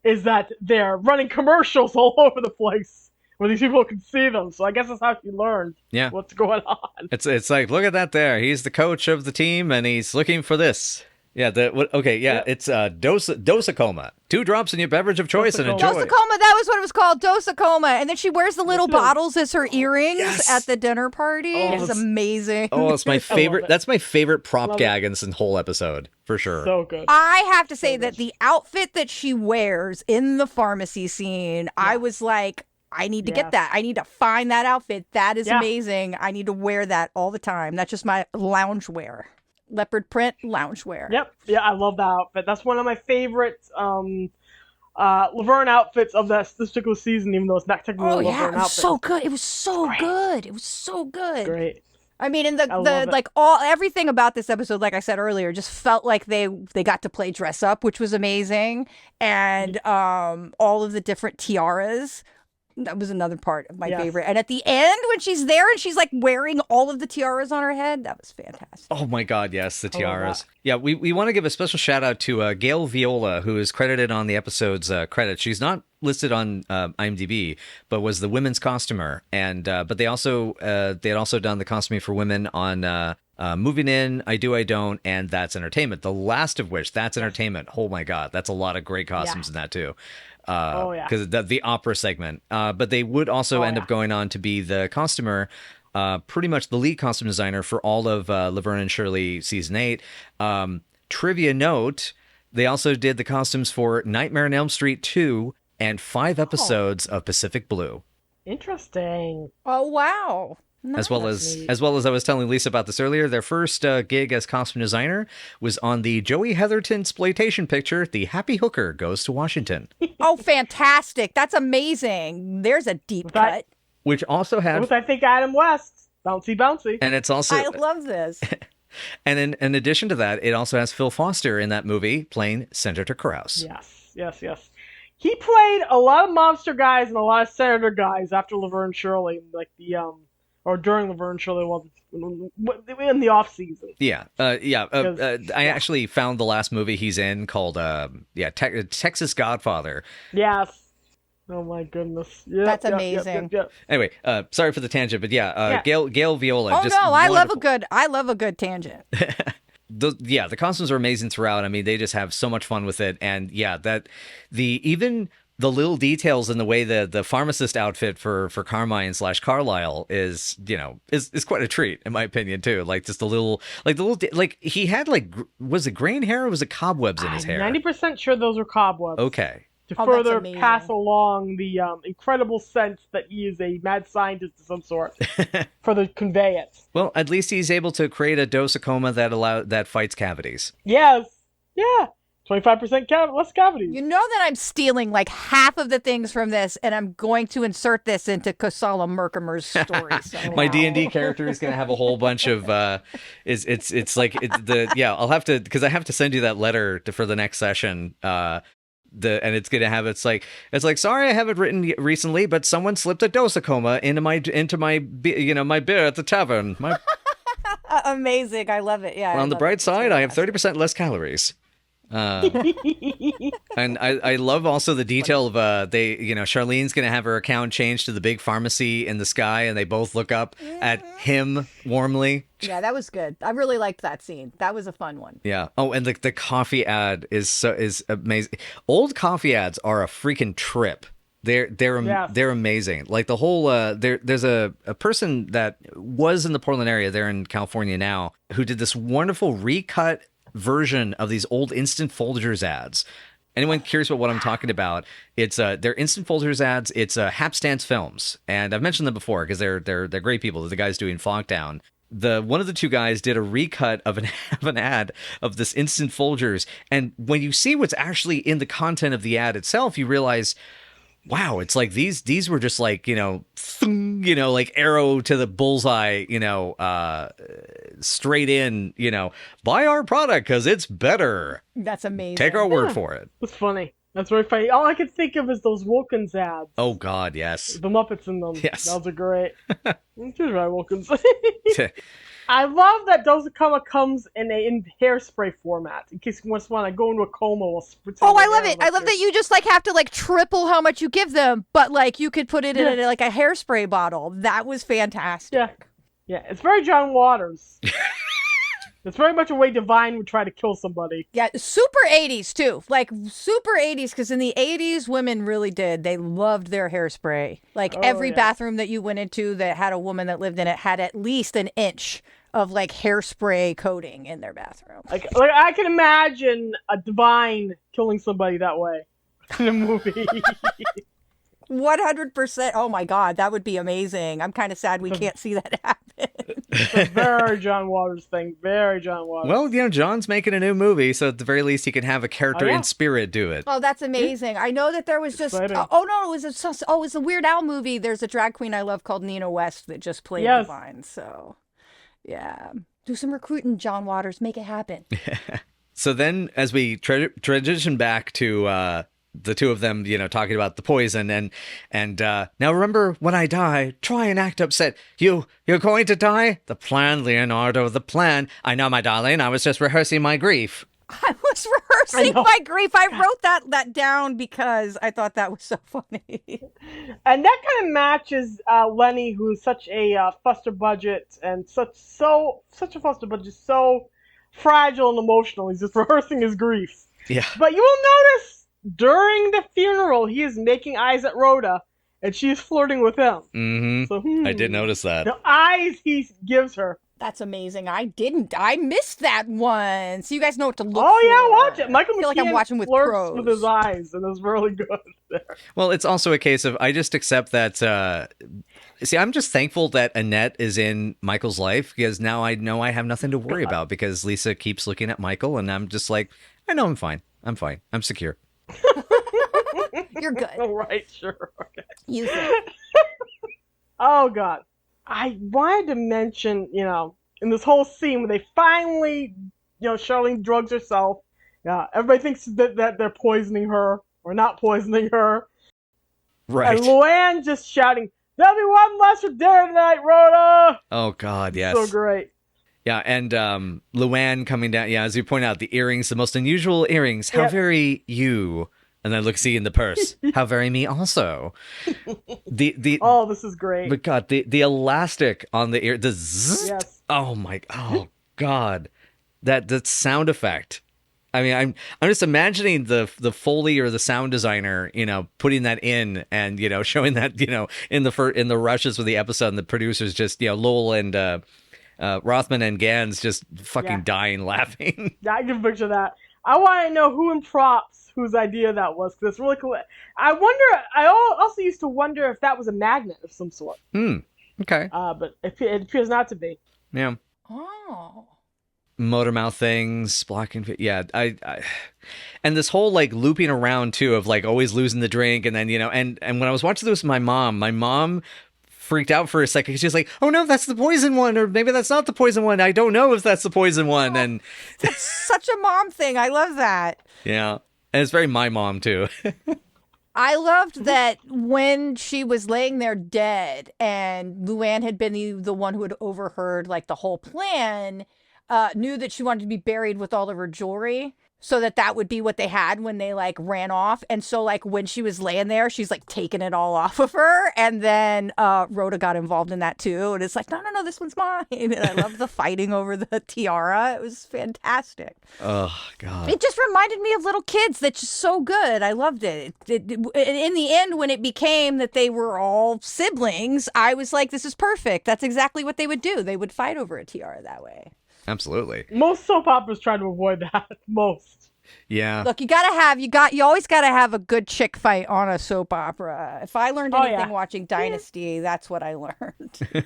is that they're running commercials all over the place where these people can see them. So I guess that's how she learned what's going on. It's like, look at that there. He's the coach of the team, and he's looking for this. Yeah. It's Dose-a-coma. 2 drops in your beverage of choice and enjoy. Dose-a-coma, that was what it was called, Dose-a-coma. And then she wears the little bottles as her earrings at the dinner party. It's amazing. Oh, it's my favorite. That's my favorite prop gag in this whole episode, for sure. So good. I have to say that the outfit that she wears in the pharmacy scene, I was like, I need to get that. I need to find that outfit. That is amazing. I need to wear that all the time. That's just my loungewear. Leopard print loungewear. Yep. Yeah, I love that outfit. That's one of my favorite Laverne outfits of this particular season, even though it's not technically Laverne outfit. It was so good. It was so good. It was so good. Great. I mean, and everything about this episode, like I said earlier, just felt like they got to play dress up, which was amazing, and all of the different tiaras That was another part of my favorite. And at the end, when she's there and she's like wearing all of the tiaras on her head, that was fantastic. Oh my God, yes, the tiaras. Yeah, we want to give a special shout out to Gail Viola, who is credited on the episode's credits. She's not listed on IMDb, but was the women's costumer. And but they had also done the costuming for women on Moving In, I Do, I Don't, and That's Entertainment. The last of which, That's Entertainment. Oh my God, that's a lot of great costumes in that too. Because the opera segment. But they would also end up going on to be the costumer, pretty much the lead costume designer for all of Laverne and Shirley season 8. Trivia note, they also did the costumes for Nightmare on Elm Street 2 and 5 episodes of Pacific Blue. Interesting. Oh, wow. Nice. As well as I was telling Lisa about this earlier, their first gig as costume designer was on the Joey Heatherton exploitation picture, The Happy Hooker Goes to Washington. Oh, fantastic. That's amazing. There's a deep cut. Which also had... With, I think, Adam West. Bouncy, bouncy. And it's also... I love this. And in addition to that, it also has Phil Foster in that movie playing Senator Krause. Yes. He played a lot of mobster guys and a lot of senator guys after Laverne and Shirley, like or during Laverne and Shirley, in the off season. I actually found the last movie he's in called Texas Godfather. Yes. Oh my goodness. Yep, That's amazing. Yep. Anyway, sorry for the tangent, but Gail Viola. Oh just no, I love a good tangent. The costumes are amazing throughout. I mean, they just have so much fun with it, and even the little details in the way the pharmacist outfit for Carmine / Carlisle is quite a treat in my opinion too. Like just he had was it grain hair or was it cobwebs in his hair? 90% sure those were cobwebs. Okay. To further pass along the incredible sense that he is a mad scientist of some sort for the conveyance. Well, at least he's able to create a Dose-a-coma that fights cavities. Yes. Yeah. 25% less cavities. You know that I'm stealing like half of the things from this, and I'm going to insert this into Kosala Merkimer's story. So. My D&D character is going to have a whole bunch of I'll have to, because I have to send you that letter for the next session. And it's gonna have it's like sorry I haven't written recently, but someone slipped a Dose-a-coma into my beer at the tavern. Amazing, I love it. Yeah. On the bright side, I have 30% less calories. And I love also the detail of Charlene's gonna have her account changed to the big pharmacy in the sky, and they both look up at him warmly. Yeah, that was good. I really liked that scene. That was a fun one. Yeah. Oh, and the coffee ad is amazing. Old coffee ads are a freaking trip. They're amazing. Like the whole there's a person that was in the Portland area, they're in California now, who did this wonderful recut version of these old Instant Folgers ads. Anyone curious about what I'm talking about? It's they're Instant Folgers ads. It's Hapstance Films, and I've mentioned them before because they're great people. They're the guys doing Fogtown. One of the two guys did a recut of an ad of this Instant Folgers, and when you see what's actually in the content of the ad itself, you realize, wow, it's like these were just like like arrow to the bullseye, straight in, buy our product because it's better. That's amazing. Take our word for it. It's funny. That's very funny. All I could think of is those Wilkins ads. Oh God, yes. The Muppets in them. Yes. Those are great. Just right, Wilkins. I love that Dose-a-coma comes in hairspray format. In case you want to go into a coma while spritzing. Oh, I love it. I love that you just have to triple how much you give them, but you could put it in a hairspray bottle. That was fantastic. Yeah. It's very John Waters. It's very much a way Divine would try to kill somebody. Yeah, super 80s too. Super 80s, because in the 80s, women really did. They loved their hairspray. Every bathroom that you went into that had a woman that lived in it had at least an inch of hairspray coating in their bathroom. I can imagine a Divine killing somebody that way in a movie. 100%. Oh my God, that would be amazing. I'm kind of sad we can't see that happen. It's a very John Waters thing. Very John Waters. Well, John's making a new movie, so at the very least he can have a character in spirit do it. Oh, that's amazing. I know that there was just... it was a Weird Al movie. There's a drag queen I love called Nina West that just played Divine. So, yeah. Do some recruiting, John Waters. Make it happen. So then, as we transition back to the two of them, talking about the poison and now remember when I die, try and act upset. You're going to die? The plan, Leonardo, the plan. I know, my darling. I was just rehearsing my grief. I was rehearsing my grief. I wrote that down because I thought that was so funny. And that kind of matches Lenny, who's such a fuster budget and such a fuster budget, so fragile and emotional. He's just rehearsing his grief. Yeah. But you will notice during the funeral, he is making eyes at Rhoda, and she's flirting with him. Mm-hmm. So, I did notice that. The eyes he gives her. That's amazing. I missed that one. So you guys know what to look for. Oh, yeah, watch it. Michael I feel like I'm McKean watching with flirts pros. with his eyes, and it's really good there. Well, it's also a case of I just accept that. See, I'm just thankful that Annette is in Michael's life because now I know I have nothing to worry about because Lisa keeps looking at Michael, and I'm just like, I know I'm fine. I'm fine. I'm secure. You're good. All right, sure. Okay. You think. Oh, God. I wanted to mention, in this whole scene where they finally, Charlene drugs herself. Everybody thinks that they're poisoning her or not poisoning her. Right. And Luann just shouting, "There'll be one less for dinner tonight, Rhoda!" Oh, God, yes. So great. Yeah, and Luann coming down. Yeah, as you point out, the earrings, the most unusual earrings. How very you. And then look, see in the purse. How very me also. Oh, this is great. But God, the elastic on the ear, the zzz. Yes. Oh God, that sound effect. I mean, I'm just imagining the Foley or the sound designer, putting that in and showing that in the rushes of the episode, and the producers just Lowell and Rothman and Gans just fucking dying laughing. I can picture that. I want to know who in props whose idea that was, because it's really cool. I also used to wonder if that was a magnet of some sort. Okay. But it appears not to be. Yeah. Oh. Motor mouth things, blocking. Yeah. I and this whole like looping around too of like always losing the drink. And then, and when I was watching this with my mom freaked out for a second. She's like, "Oh no, that's the poison one, or maybe that's not the poison one. I don't know if that's the poison one." And that's such a mom thing. I love that. Yeah. And it's very my mom too. I loved that when she was laying there dead and Luann had been the one who had overheard like the whole plan, knew that she wanted to be buried with all of her jewelry so that would be what they had when they like ran off. And so like when she was laying there, she's like taking it all off of her. And then Rhoda got involved in that too. And it's like, no, this one's mine. And I love the fighting over the tiara. It was fantastic. Oh, God. It just reminded me of little kids. That's just so good. I loved it. In the end, when it became that they were all siblings, I was like, this is perfect. That's exactly what they would do. They would fight over a tiara that way. Absolutely. Most soap operas try to avoid that. Most. Yeah. Look, you always gotta have a good chick fight on a soap opera. If I learned anything watching Dynasty, that's what I learned.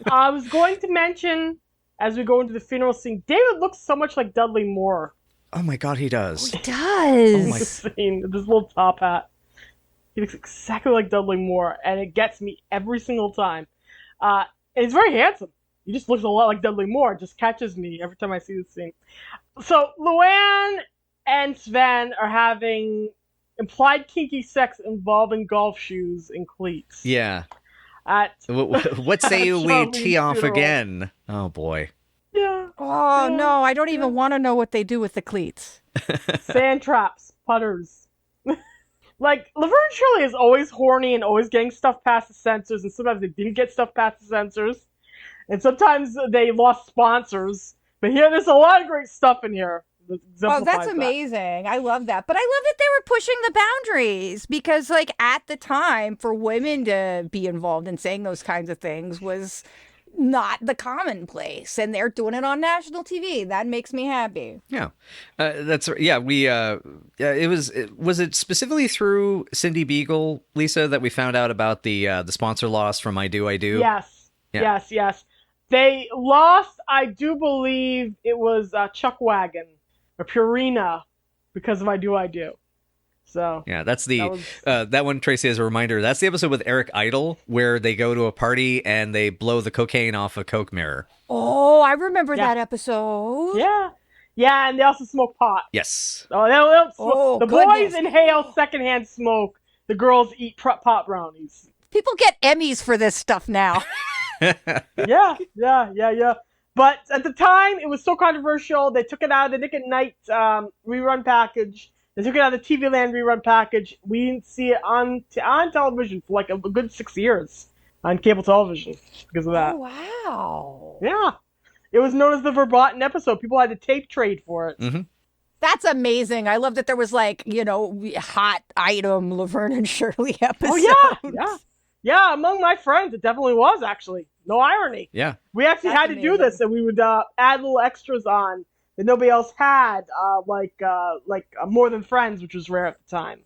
I was going to mention, as we go into the funeral scene, David looks so much like Dudley Moore. Oh my God, he does. He does. Oh my. Scene, this little top hat. He looks exactly like Dudley Moore, and it gets me every single time. And he's very handsome. He just looks a lot like Dudley Moore. It just catches me every time I see this scene. So Luann and Sven are having implied kinky sex involving golf shoes and cleats. Yeah. What say we tee off again? Oh boy. Yeah. Oh no, I don't even want to know what they do with the cleats. Sand traps, putters. Like, Laverne and Shirley is always horny and always getting stuff past the censors, and sometimes they didn't get stuff past the censors. And sometimes they lost sponsors. But here, there's a lot of great stuff in here. Oh, that's amazing. I love that. But I love that they were pushing the boundaries because, like, at the time, for women to be involved in saying those kinds of things was not the commonplace. And they're doing it on national TV. That makes me happy. Yeah. Was it specifically through Cindy Beagle, Lisa, that we found out about the sponsor loss from I Do, I Do? Yes. Yeah. Yes. They lost, I do believe it was Chuck Wagon or Purina because of I Do, I Do. So yeah, that's that one, Tracy, as a reminder, that's the episode with Eric Idle where they go to a party and they blow the cocaine off a Coke mirror. Oh, I remember that episode. Yeah. Yeah, and they also smoke pot. Yes. Oh, they don't smoke. Oh, The goodness. boys inhale secondhand smoke. The girls eat pot brownies. People get Emmys for this stuff now. Yeah. But at the time, it was so controversial. They took it out of the Nick at Night rerun package. They took it out of the TV Land rerun package. We didn't see it on television for like a good 6 years on cable television because of that. Oh, wow. Yeah. It was known as the verboten episode. People had to tape trade for it. Mm-hmm. That's amazing. I love that there was like, hot item Laverne and Shirley episodes. Oh, yeah. Yeah, among my friends, it definitely was, actually. No irony. Yeah. We actually That's had to do amazing. this, and we would add little extras on that nobody else had, like More Than Friends, which was rare at the time.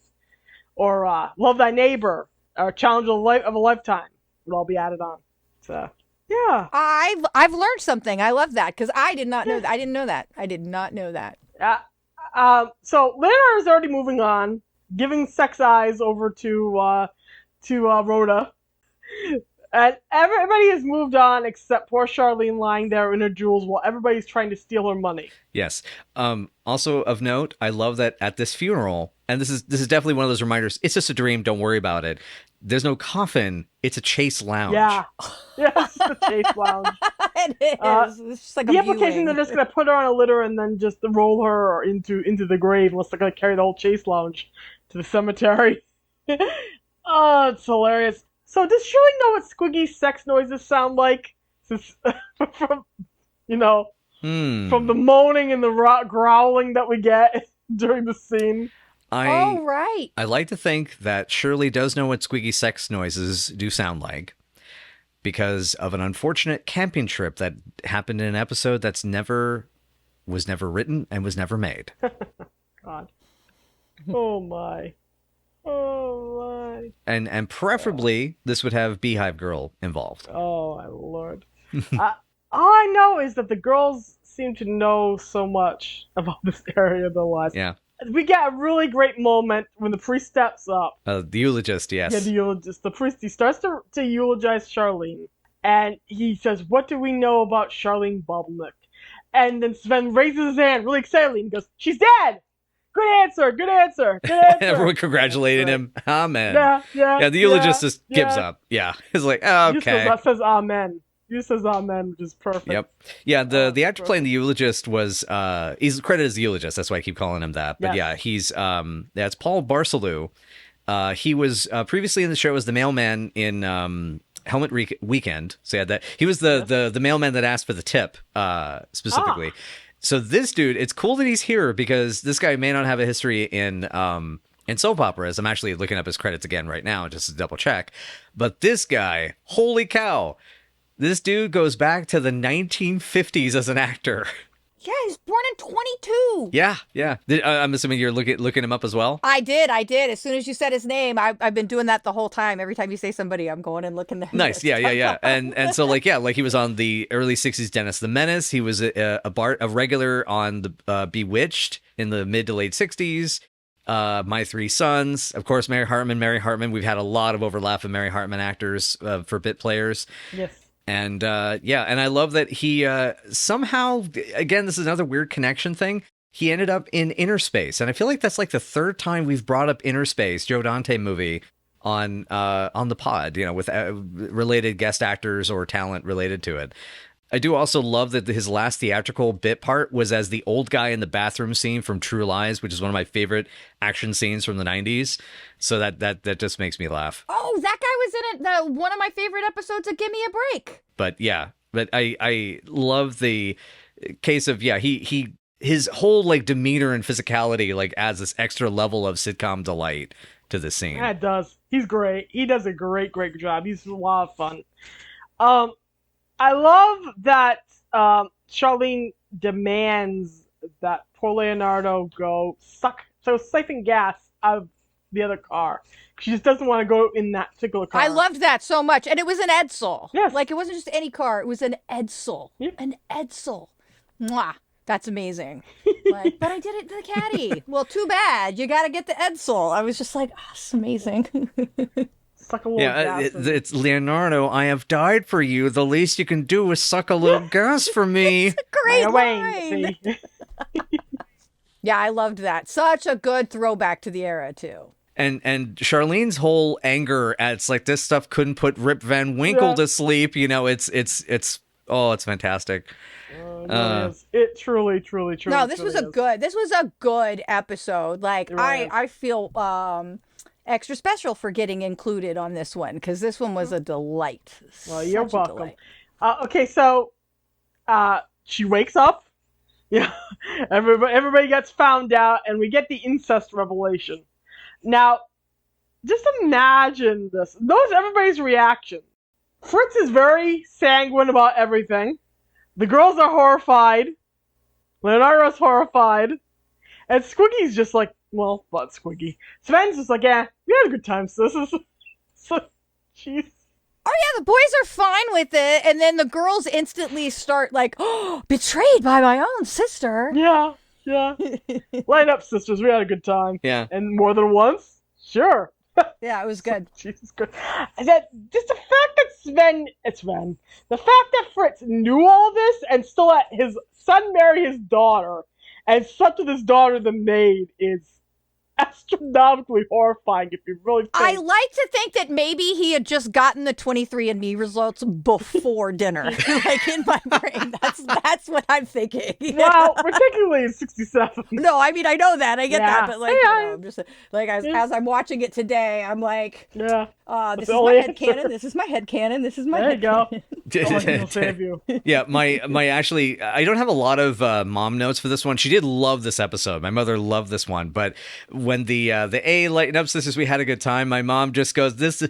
Or Love Thy Neighbor, or Challenge of a Lifetime would all be added on. So, yeah. I've learned something. I love that because I did not know that. I didn't know that. I did not know that. So Leonard is already moving on, giving sex eyes over to Rhoda. And everybody has moved on except poor Charlene lying there in her jewels while everybody's trying to steal her money. Yes. Also of note, I love that at this funeral, and this is definitely one of those reminders. It's just a dream. Don't worry about it. There's no coffin. It's a chase lounge. Yeah. Yes, the chase lounge. It is. It's just like The a implication viewing. they're just going to put her on a litter and then just roll her into the grave unless they're going to carry the whole chase lounge to the cemetery. Oh, it's hilarious. So does Shirley know what squiggy sex noises sound like? From the moaning and the growling that we get during the scene. Oh, right. I like to think that Shirley does know what squeaky sex noises do sound like because of an unfortunate camping trip that happened in an episode was never written and was never made. God. Oh my. Oh my. And preferably this would have Beehive Girl involved. Oh my lord. All I know is that the girls seem to know so much about this area of their lives. Yeah. We get a really great moment when the priest steps up. The eulogist, yes. Yeah, the eulogist. The priest, he starts to eulogize Charlene. And he says, "What do we know about Charlene Bobbleneck?" And then Sven raises his hand really excitedly and goes, "She's dead! Good answer, good answer, good answer." Everyone congratulated him. Amen. Yeah. Yeah, the eulogist just gives up. Yeah. It's like, oh, okay. You says amen. You says amen, which is perfect. Yep. Yeah, the actor playing the eulogist was he's credited as the eulogist, that's why I keep calling him that. But yeah, he's it's Paul Barcelou. He was previously in the show as the mailman in Helmet Weekend. So yeah, that he was the mailman that asked for the tip specifically. So this dude, it's cool that he's here because this guy may not have a history in soap operas. I'm actually looking up his credits again right now just to double check. But this guy, holy cow. This dude goes back to the 1950s as an actor. Yeah, he's born in 22. Yeah. I'm assuming you're looking him up as well? I did. As soon as you said his name, I've been doing that the whole time. Every time you say somebody, I'm going and looking there. Nice, yeah. And so like he was on the early 60s Dennis the Menace. He was a regular on the Bewitched in the mid to late 60s. My Three Sons, of course, Mary Hartman. We've had a lot of overlap of Mary Hartman actors for bit players. Yes. And and I love that he somehow, again, this is another weird connection thing. He ended up in Inner Space, and I feel like that's like the third time we've brought up Inner Space, Joe Dante movie, on the pod, with related guest actors or talent related to it. I do also love that his last theatrical bit part was as the old guy in the bathroom scene from True Lies, which is one of my favorite action scenes from the 90s. So that just makes me laugh. Oh, that guy was in it. One of my favorite episodes of Give Me a Break. But yeah, I love the case of, his whole like demeanor and physicality like adds this extra level of sitcom delight to the scene. Yeah, it does. He's great. He does a great job. He's a lot of fun. I love that Charlene demands that poor Leonardo siphon gas out of the other car. She just doesn't want to go in that particular car. I loved that so much. And it was an Edsel. Yes. Like, it wasn't just any car. It was an Edsel. Yep. An Edsel. Mwah. That's amazing. Like, but I did it to the caddy. Well, too bad. You got to get the Edsel. I was just like, oh, it's amazing. Suck a little gas. It's Leonardo. I have died for you. The least you can do is suck a little gas for me. It's a great Right away, line. see? Yeah, I loved that. Such a good throwback to the era, too. And Charlene's whole anger at it's like this stuff couldn't put Rip Van Winkle to sleep. You know, it's fantastic. It truly. No, this was a good episode. Like I feel extra special for getting included on this one because this one was a delight. Well, you're welcome. Okay, so she wakes up. Yeah, everybody gets found out, and we get the incest revelation. Now, just imagine this. Notice everybody's reaction. Fritz is very sanguine about everything. The girls are horrified. Leonardo's horrified. And Squiggy's just like, well, but Squiggy. Sven's just like, yeah, we had a good time, sis. So, jeez. Oh, yeah, the boys are fine with it. And then the girls instantly start like, oh, betrayed by my own sister. Yeah. Line up, sisters. We had a good time. Yeah. And more than once? Sure. Yeah, it was good. Jesus Christ. Just the fact that the fact that Fritz knew all this and still let his son marry his daughter and slept with his daughter, the maid, is astronomically horrifying if you really think. I like to think that maybe he had just gotten the 23andMe results before dinner. Like in my brain. That's what I'm thinking. Well, particularly in 67. No, I mean, I know that. I get that. But like, I'm just like, as I'm watching it today, I'm like, this is my headcanon. This is my headcanon. This is my headcanon. There you go. Save you. Yeah, my actually, I don't have a lot of mom notes for this one. She did love this episode. My mother loved this one, but when the A lighten up sisters, we had a good time. My mom just goes, "This is."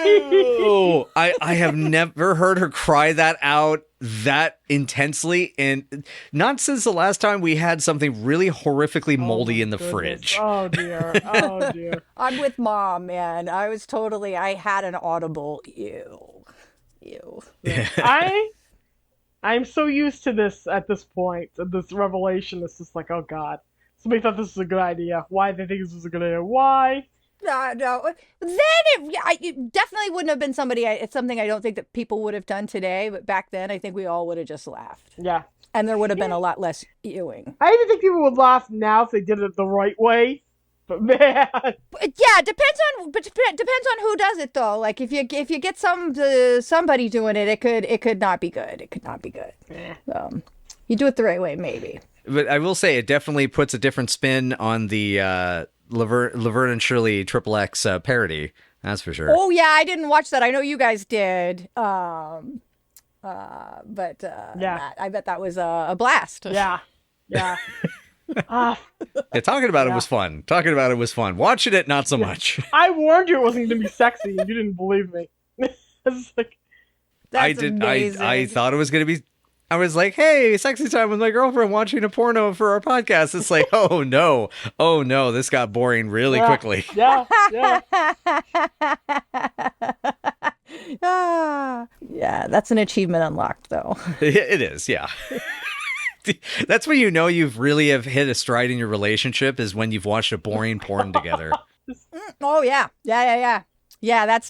Ew. I have never heard her cry that out that intensely, and not since the last time we had something really horrifically moldy in the fridge. Oh dear. I'm with Mom, man. I had an audible ew. I'm so used to this at this point, this revelation. It's just like, oh god. Somebody thought this was a good idea. Why they think this was a good idea? Why? No. Then it definitely wouldn't have been it's something I don't think that people would have done today, but back then I think we all would have just laughed. Yeah. And there would have been a lot less ewing. I even think people would laugh now if they did it the right way. But man. Yeah, depends on who does it though. Like if you get somebody doing it, it could not be good. It could not be good. You do it the right way, maybe. But I will say it definitely puts a different spin on the Laverne and Shirley XXX parody. That's for sure. Oh yeah, I didn't watch that. I know you guys did. But I bet that was a blast. Yeah. Talking about it was fun. Watching it, not so much. I warned you it wasn't going to be sexy, and you didn't believe me. It's like, that's amazing. I thought it was going to be. I was like, hey, sexy time with my girlfriend watching a porno for our podcast. It's like, oh no, this got boring really quickly. Yeah. Yeah, that's an achievement unlocked, though. It is, yeah. That's when you know you've really have hit a stride in your relationship is when you've watched a boring porn together. Oh yeah. Yeah, that's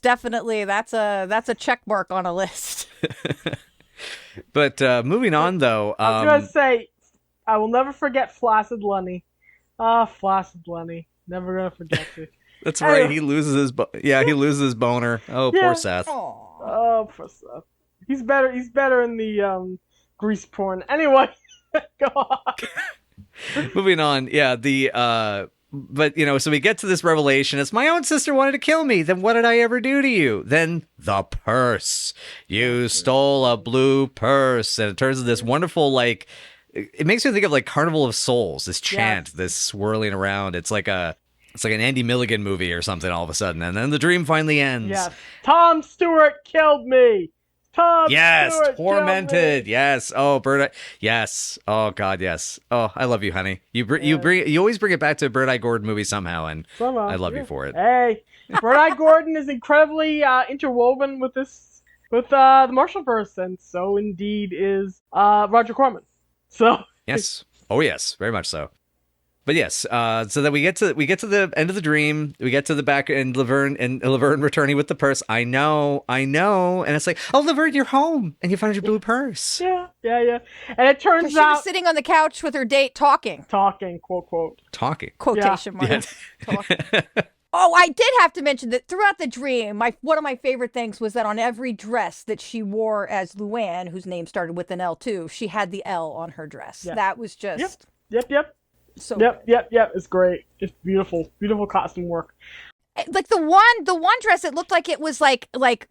a check mark on a list. But moving on, though. I was going to say, I will never forget Flaccid Lenny. Flaccid Lenny. Never going to forget it. That's right. He loses his boner. Oh, poor Seth. Oh, poor Seth. He's better in the grease porn. Anyway, go on. Moving on. Yeah, but, so we get to this revelation. It's my own sister wanted to kill me. Then what did I ever do to you? Then the purse. You stole a blue purse. And it turns into this wonderful, like, it makes me think of like Carnival of Souls, this chant, this swirling around. It's like an Andy Milligan movie or something all of a sudden. And then the dream finally ends. Yes. Tom Stewart killed me. Yes, tormented. Yes. Oh, Bird. Yes. Oh God. Yes. Oh, I love you, honey. You always bring it back to a Bird Eye Gordon movie somehow, and I love you for it. Hey, Bird Eye Gordon is incredibly interwoven with the Marshall verse, and so indeed is Roger Corman. So yes. Oh yes, very much so. But yes, so that we get to the end of the dream, we get to the back, and Laverne returning with the purse. I know, and it's like, oh, Laverne, you're home, and you found your blue purse. Yeah. And it turns She out was sitting on the couch with her date talking. talking, quote. Talking. Quotation marks. Talking. Oh, I did have to mention that throughout the dream, one of my favorite things was that on every dress that she wore as Luann, whose name started with an L too, she had the L on her dress. Yeah. That was just... Yep. So Yep. It's great. It's beautiful costume work. Like the one dress, it looked like it was like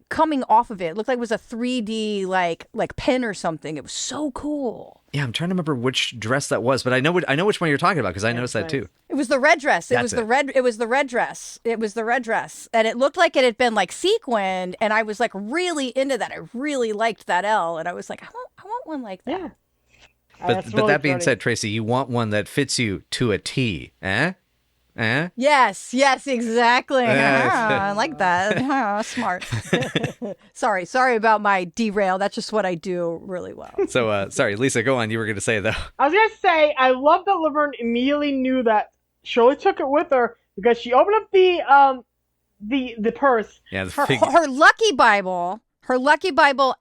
coming off of it. It looked like it was a 3D like pen or something. It was so cool. Yeah, I'm trying to remember which dress that was, but I know which one you're talking about because I noticed that too. It was the red dress. It was the red dress. And it looked like it had been like sequined, and I was like really into that. I really liked that L, and I was like, I want one like that. Yeah. But that being said, Tracy, you want one that fits you to a T, eh? Yes, exactly. I like that. Smart. Sorry about my derail. That's just what I do really well. So, sorry, Lisa, go on. You were going to say, though. I was going to say, I love that Laverne immediately knew that Shirley took it with her because she opened up the purse. Yeah, her lucky Bible,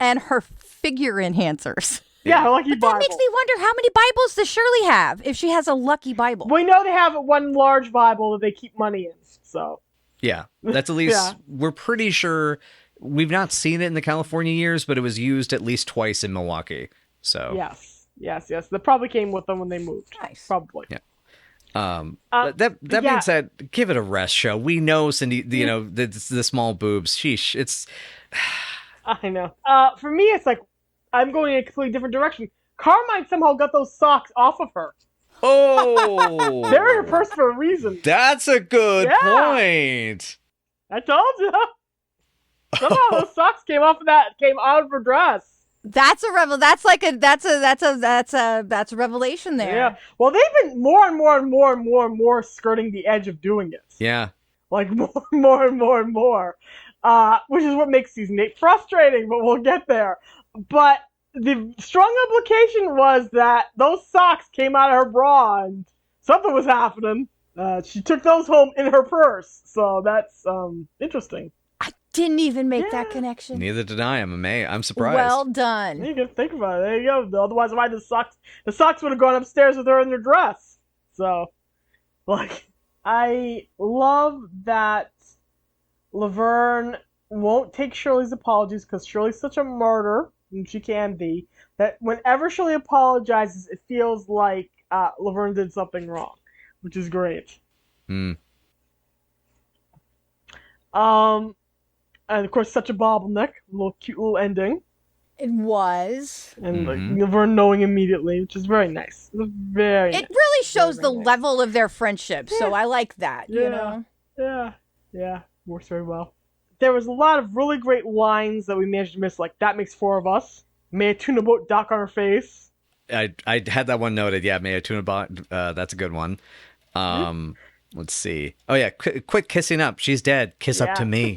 and her figure enhancers. Yeah, her lucky but Bible. That makes me wonder, how many Bibles does Shirley have if she has a lucky Bible? We know they have one large Bible that they keep money in, so. Yeah, that's at least, we're pretty sure, we've not seen it in the California years, but it was used at least twice in Milwaukee, so. Yes. That probably came with them when they moved. Nice. Probably. Yeah. That being said, give it a rest, show. We know Cindy, the small boobs. Sheesh, it's. I know. For me, it's like I'm going in a completely different direction. Carmine somehow got those socks off of her. Oh, they're in her purse for a reason. That's a good point. I told you. Somehow those socks came out of her dress. That's a revelation there. Yeah. Well, they've been more and more skirting the edge of doing it. Yeah. Like more and more. Which is what makes season 8 frustrating, but we'll get there. But the strong implication was that those socks came out of her bra and something was happening. She took those home in her purse, so that's interesting. I didn't even make that connection. Neither did I. I'm surprised. Well done. You can think about it. There you go. Otherwise, why the socks would have gone upstairs with her in their dress. So, like, I love that Laverne won't take Shirley's apologies because Shirley's such a martyr, and she can be, that whenever Shirley apologizes, it feels like Laverne did something wrong, which is great. Hmm. And of course, such a bobbleneck, cute little ending. It was. And like Laverne knowing immediately, which is very nice. It really shows the level of their friendship, so I like that, you know? Yeah, works very well. There was a lot of really great lines that we managed to miss, like, that makes 4 of us. May a tuna boat dock on her face. I had that one noted. Yeah, may a tuna boat. That's a good one. Let's see. Oh, yeah, quick kissing up. She's dead. Kiss up to me.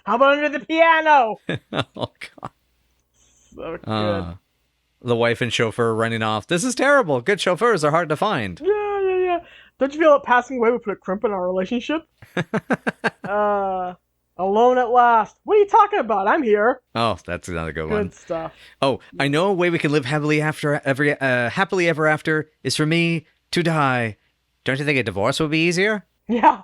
How about under the piano? Oh, God. So good. The wife and chauffeur running off. This is terrible. Good chauffeurs are hard to find. Yeah. Don't you feel that passing away would put a crimp in our relationship? Alone at last. What are you talking about? I'm here. Oh, that's another good one. Good stuff. Oh, I know a way we can live happily ever after is for me to die. Don't you think a divorce would be easier? Yeah.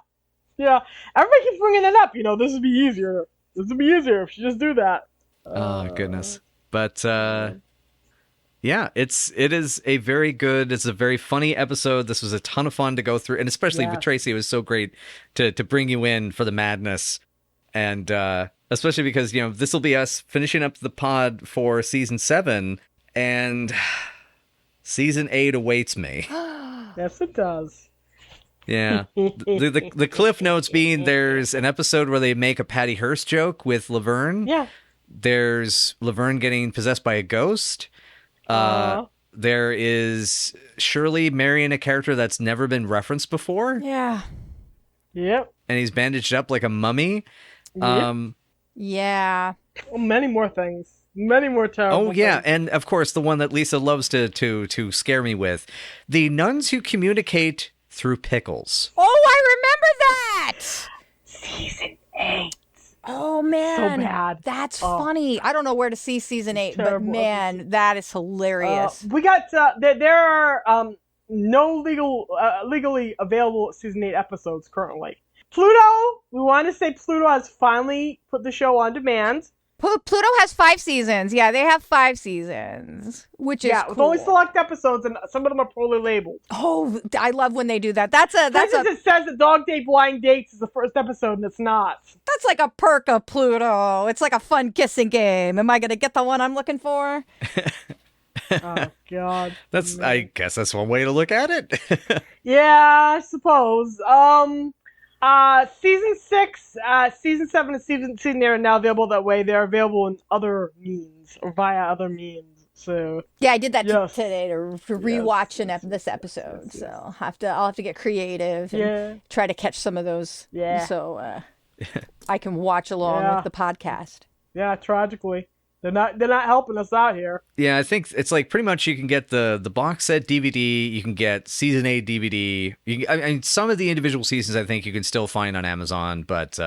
Everybody keeps bringing it up. This would be easier. This would be easier if you just do that. Oh, goodness. But, yeah, it's a very funny episode. This was a ton of fun to go through. And especially with Tracy, it was so great to bring you in for the madness. And especially because, this will be us finishing up the pod for season 7. And season 8 awaits me. Yes, it does. Yeah. The cliff notes being there's an episode where they make a Patty Hearst joke with Laverne. Yeah. There's Laverne getting possessed by a ghost. There is Shirley marrying a character that's never been referenced before. Yeah. Yep. And he's bandaged up like a mummy. Yeah. Well, many more things. Many more terrible. Oh yeah, things. and of course the one that Lisa loves to scare me with, the nuns who communicate through pickles. Oh, I remember that. Season 8. Oh man, So bad. That's funny. I don't know where to see season 8, but terrible. man, that is hilarious. We got there are no legally available season 8 episodes currently. Pluto, we want to say Pluto has finally put the show on demand. Pluto has 5 seasons. Yeah, they have 5 seasons, which is with cool. only select episodes, and some of them are poorly labeled. Oh, I love when they do that. It says that Dog Day Blind Dates is the first episode, and it's not. That's like a perk of Pluto. It's like a fun kissing game. Am I going to get the one I'm looking for? Oh God. I guess that's one way to look at it. Yeah, I suppose. Season 6, season 7, and season 10 are now available that way. They're available in other means or via other means. So yeah, I did that yes. today to rewatch this episode. So I'll have to get creative and try to catch some of those. Yeah. So I can watch along with the podcast. Yeah, tragically. They're not helping us out here. Yeah, I think it's like pretty much you can get the box set DVD, you can get season 8 DVD. I mean, some of the individual seasons I think you can still find on Amazon, but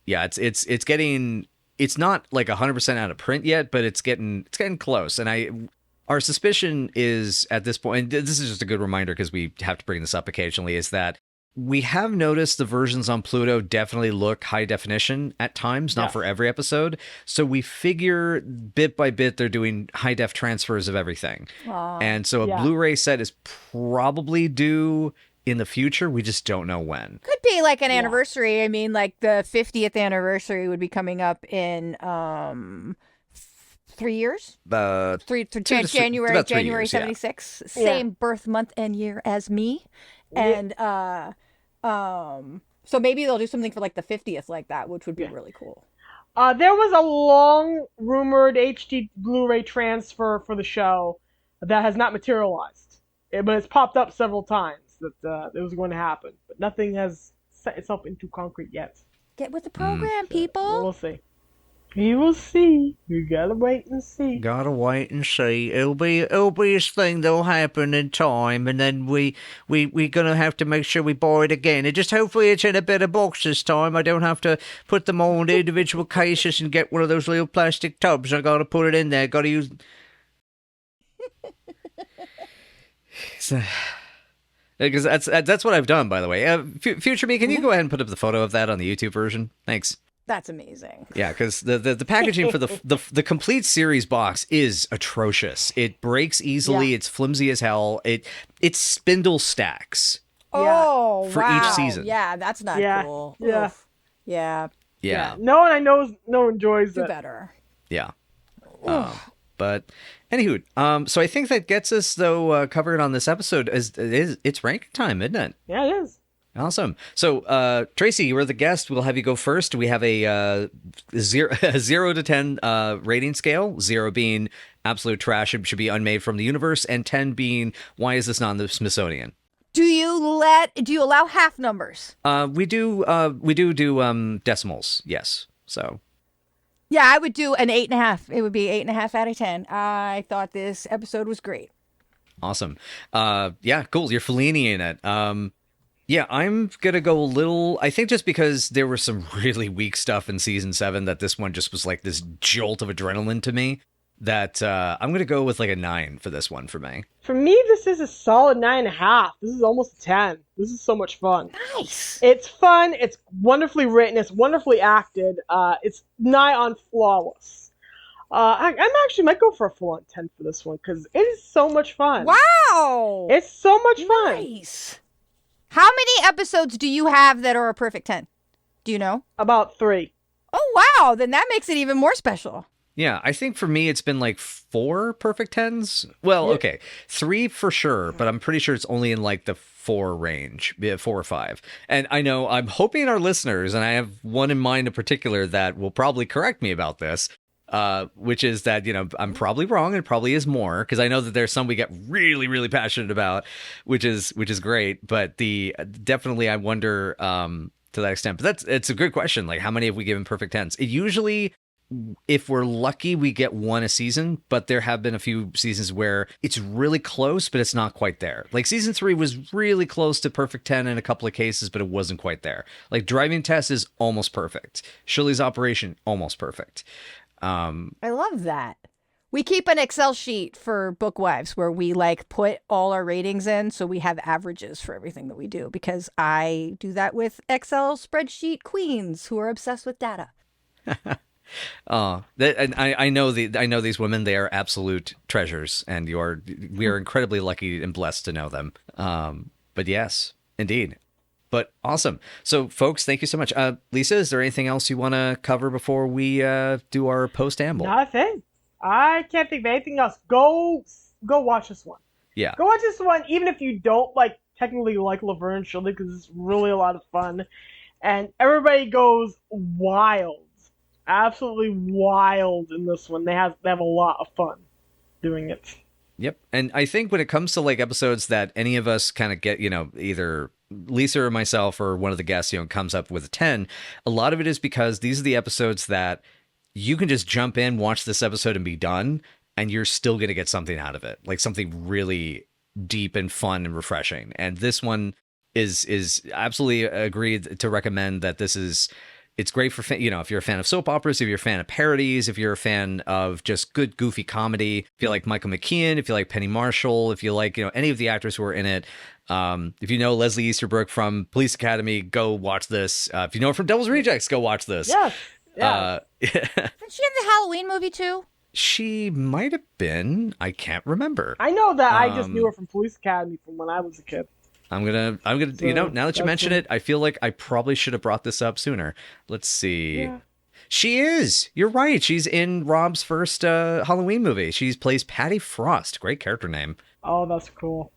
it's getting, it's not like 100% out of print yet, but it's getting close. And our suspicion is at this point, and this is just a good reminder because we have to bring this up occasionally, is that we have noticed the versions on Pluto definitely look high definition at times, not for every episode. So we figure bit by bit they're doing high def transfers of everything. And so a Blu-ray set is probably due in the future. We just don't know when. Could be like an anniversary. I mean, like the 50th anniversary would be coming up in 3 years. January 76. Yeah. Same birth month and year as me. And so maybe they'll do something for like the 50th like that, which would be really cool. There was a long rumored HD Blu-ray transfer for the show that has not materialized, but it's popped up several times that it was going to happen, but nothing has set itself into concrete yet. Get with the program, people. We'll see. We will see. We gotta wait and see. Gotta wait and see. It'll be a thing that'll happen in time, and then we gonna have to make sure we buy it again. And just hopefully it's in a better box this time. I don't have to put them all in individual cases and get one of those little plastic tubs. I gotta put it in there. Gotta use. Because that's what I've done, by the way. Future me, can you go ahead and put up the photo of that on the YouTube version? Thanks. That's amazing. Yeah, because the packaging for the complete series box is atrocious. It breaks easily. It's flimsy as hell. It's spindle stacks. Oh, for each season. Yeah, that's not cool. Yeah. Oof. Yeah. No one I know enjoys Do it. better. Yeah. But anywho, so I think that gets us though covered on this episode. It's ranking time, isn't it? Yeah, it is. Awesome. So, Tracy, you're the guest. We'll have you go first. We have a 0 to 10 rating scale. 0 being absolute trash, it should be unmade from the universe, and 10 being why is this not in the Smithsonian? Do you allow half numbers? We do decimals. Yes. So. Yeah, I would do an 8.5. It would be 8.5 out of 10. I thought this episode was great. Awesome. Yeah, cool. You're Fellini in it. Yeah, I'm going to go a little, I think just because there was some really weak stuff in season 7 that this one just was like this jolt of adrenaline to me, that I'm going to go with like a 9 for this one for me. For me, this is a solid 9.5. This is almost a 10. This is so much fun. Nice. It's fun. It's wonderfully written. It's wonderfully acted. It's nigh on flawless. I actually might go for a full-on 10 for this one because it is so much fun. Wow. It's so much fun. Nice. How many episodes do you have that are a perfect 10? Do you know? About 3. Oh, wow. Then that makes it even more special. Yeah, I think for me it's been like 4 perfect 10s. Well, okay, 3 for sure, but I'm pretty sure it's only in like the 4 range, 4 or 5. And I know I'm hoping our listeners, and I have one in mind in particular that will probably correct me about this, which is that, you know, I'm probably wrong and it probably is more, because I know that there's some we get really, really passionate about, which is great. But definitely I wonder to that extent. But it's a good question. Like, how many have we given perfect 10s? It usually if we're lucky, we get one a season, but there have been a few seasons where it's really close, but it's not quite there. Like season 3 was really close to perfect 10 in a couple of cases, but it wasn't quite there. Like Driving Test is almost perfect. Shirley's Operation, almost perfect. I love that. We keep an Excel sheet for Bookwives where we like put all our ratings in, so we have averages for everything that we do, because I do that with Excel spreadsheet queens who are obsessed with data. I know these women. They are absolute treasures, and we are incredibly lucky and blessed to know them. But yes, indeed. But awesome. So, folks, thank you so much. Lisa, is there anything else you want to cover before we do our post-amble? Nothing. I can't think of anything else. Go watch this one. Yeah. Go watch this one, even if you don't technically like Laverne and Shirley, because it's really a lot of fun, and everybody goes wild. Absolutely wild in this one. They have a lot of fun doing it. Yep. And I think when it comes to like episodes that any of us kind of get, either Lisa or myself or one of the guests, comes up with a 10, a lot of it is because these are the episodes that you can just jump in, watch this episode and be done, and you're still going to get something out of it. Like something really deep and fun and refreshing. And this one is absolutely agreed to recommend that this is. It's great for, if you're a fan of soap operas, if you're a fan of parodies, if you're a fan of just good, goofy comedy, if you like Michael McKean, if you like Penny Marshall, if you like, any of the actors who are in it. If you know Leslie Easterbrook from Police Academy, go watch this. If you know her from Devil's Rejects, go watch this. Yeah. Yeah. Isn't she in the Halloween movie too? She might have been. I can't remember. I know that I just knew her from Police Academy from when I was a kid. I'm gonna, now that you mention it, I feel like I probably should have brought this up sooner. Let's see. Yeah. She is. You're right. She's in Rob's first Halloween movie. She plays Patty Frost. Great character name. Oh, that's cool.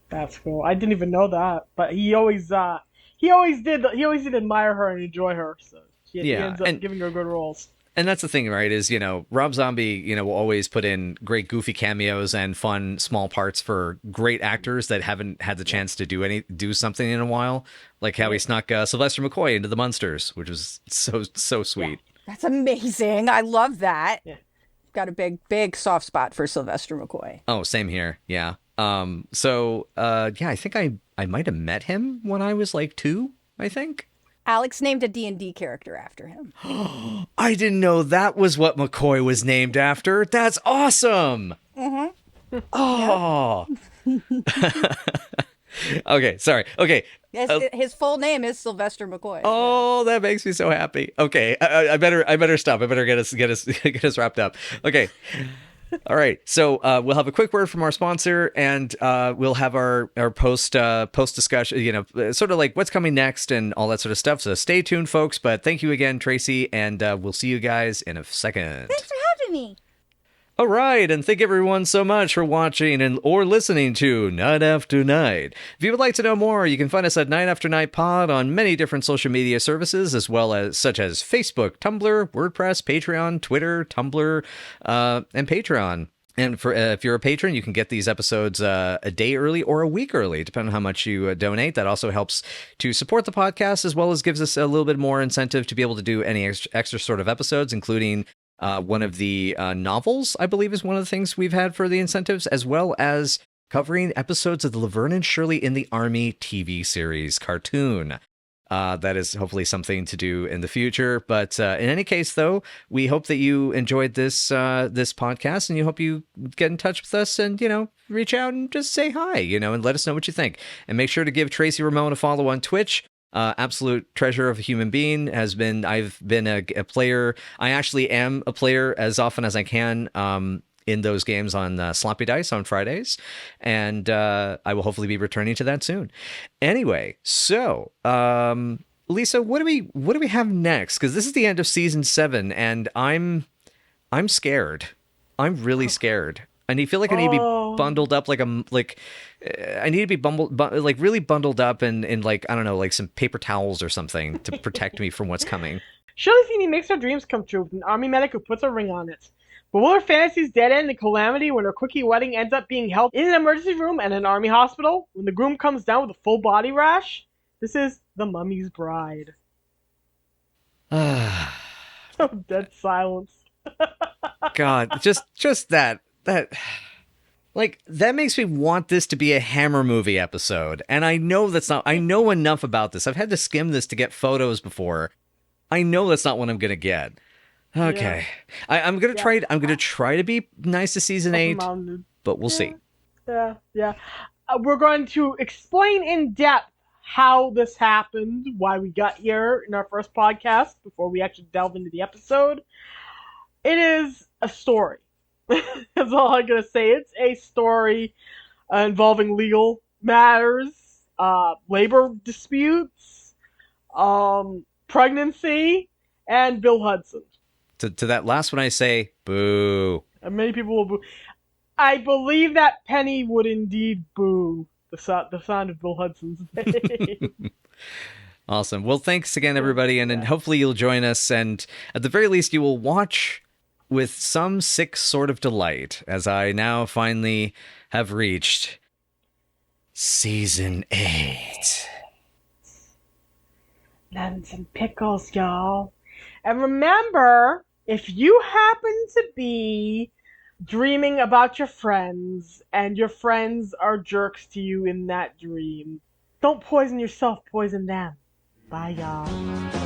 That's cool. I didn't even know that, but he always did admire her and enjoy her. So he ends up giving her good roles. And that's the thing, right, is, Rob Zombie, will always put in great goofy cameos and fun small parts for great actors that haven't had the chance to do something in a while, like how he snuck Sylvester McCoy into The Munsters, which was so sweet. Yeah, that's amazing. I love that. Yeah. Got a big soft spot for Sylvester McCoy. Oh, same here. Yeah. I think I might have met him when I was like 2, I think. Alex named a D&D character after him. I didn't know that was what McCoy was named after. That's awesome. Mm-hmm. Oh. Okay, sorry. Okay. His full name is Sylvester McCoy. Oh, that makes me so happy. Okay, I better stop. I better get us wrapped up. Okay. All right, so we'll have a quick word from our sponsor, and we'll have our post discussion, sort of like what's coming next and all that sort of stuff. So stay tuned, folks. But thank you again, Tracy, and we'll see you guys in a second. Thanks for having me. All right, and thank everyone so much for watching or listening to Night After Night. If you would like to know more, you can find us at Night After Night Pod on many different social media services, as well as such as Facebook, Tumblr, WordPress, Patreon, Twitter, Tumblr, and Patreon. And for if you're a patron, you can get these episodes a day early or a week early, depending on how much you donate. That also helps to support the podcast, as well as gives us a little bit more incentive to be able to do any extra sort of episodes, including one of the novels, I believe, is one of the things we've had for the incentives, as well as covering episodes of the Laverne and Shirley in the Army TV series cartoon. That is hopefully something to do in the future. But in any case, though, we hope that you enjoyed this podcast, and you hope you get in touch with us and, reach out and just say hi, and let us know what you think. And make sure to give Tracy Ramone a follow on Twitch. Absolute treasure of a human being. I've been a player. I actually am a player as often as I can in those games on Sloppy Dice on Fridays, and I will hopefully be returning to that soon. Anyway, so Lisa, what do we have next? Because this is the end of season 7, and I'm scared. I'm really scared. I feel like I need to be bundled up I need to be really bundled up in like, I don't know, like some paper towels or something to protect me from what's coming. Shirley Feeney makes her dreams come true with an army medic who puts a ring on it. But will her fantasies dead end in calamity when her quickie wedding ends up being held in an emergency room at an army hospital when the groom comes down with a full body rash? This is The Mummy's Bride. Dead silence. God, just that like that makes me want this to be a Hammer movie episode. And I know that's not. I know enough about this. I've had to skim this to get photos before. I know that's not what I'm gonna get. Okay, I'm gonna try. I'm gonna try to be nice to season 8, but we'll see. Yeah. We're going to explain in depth how this happened, why we got here in our first podcast before we actually delve into the episode. It is a story. That's all I'm going to say. It's a story involving legal matters, labor disputes, pregnancy, and Bill Hudson. To that last one, I say boo. And many people will boo. I believe that Penny would indeed boo the sound of Bill Hudson's name. Awesome. Well, thanks again, everybody, and hopefully you'll join us, and at the very least, you will watch with some sick sort of delight, as I now finally have reached Season 8. Lemons and pickles, y'all. And remember, if you happen to be dreaming about your friends, and your friends are jerks to you in that dream, don't poison yourself, poison them. Bye, y'all.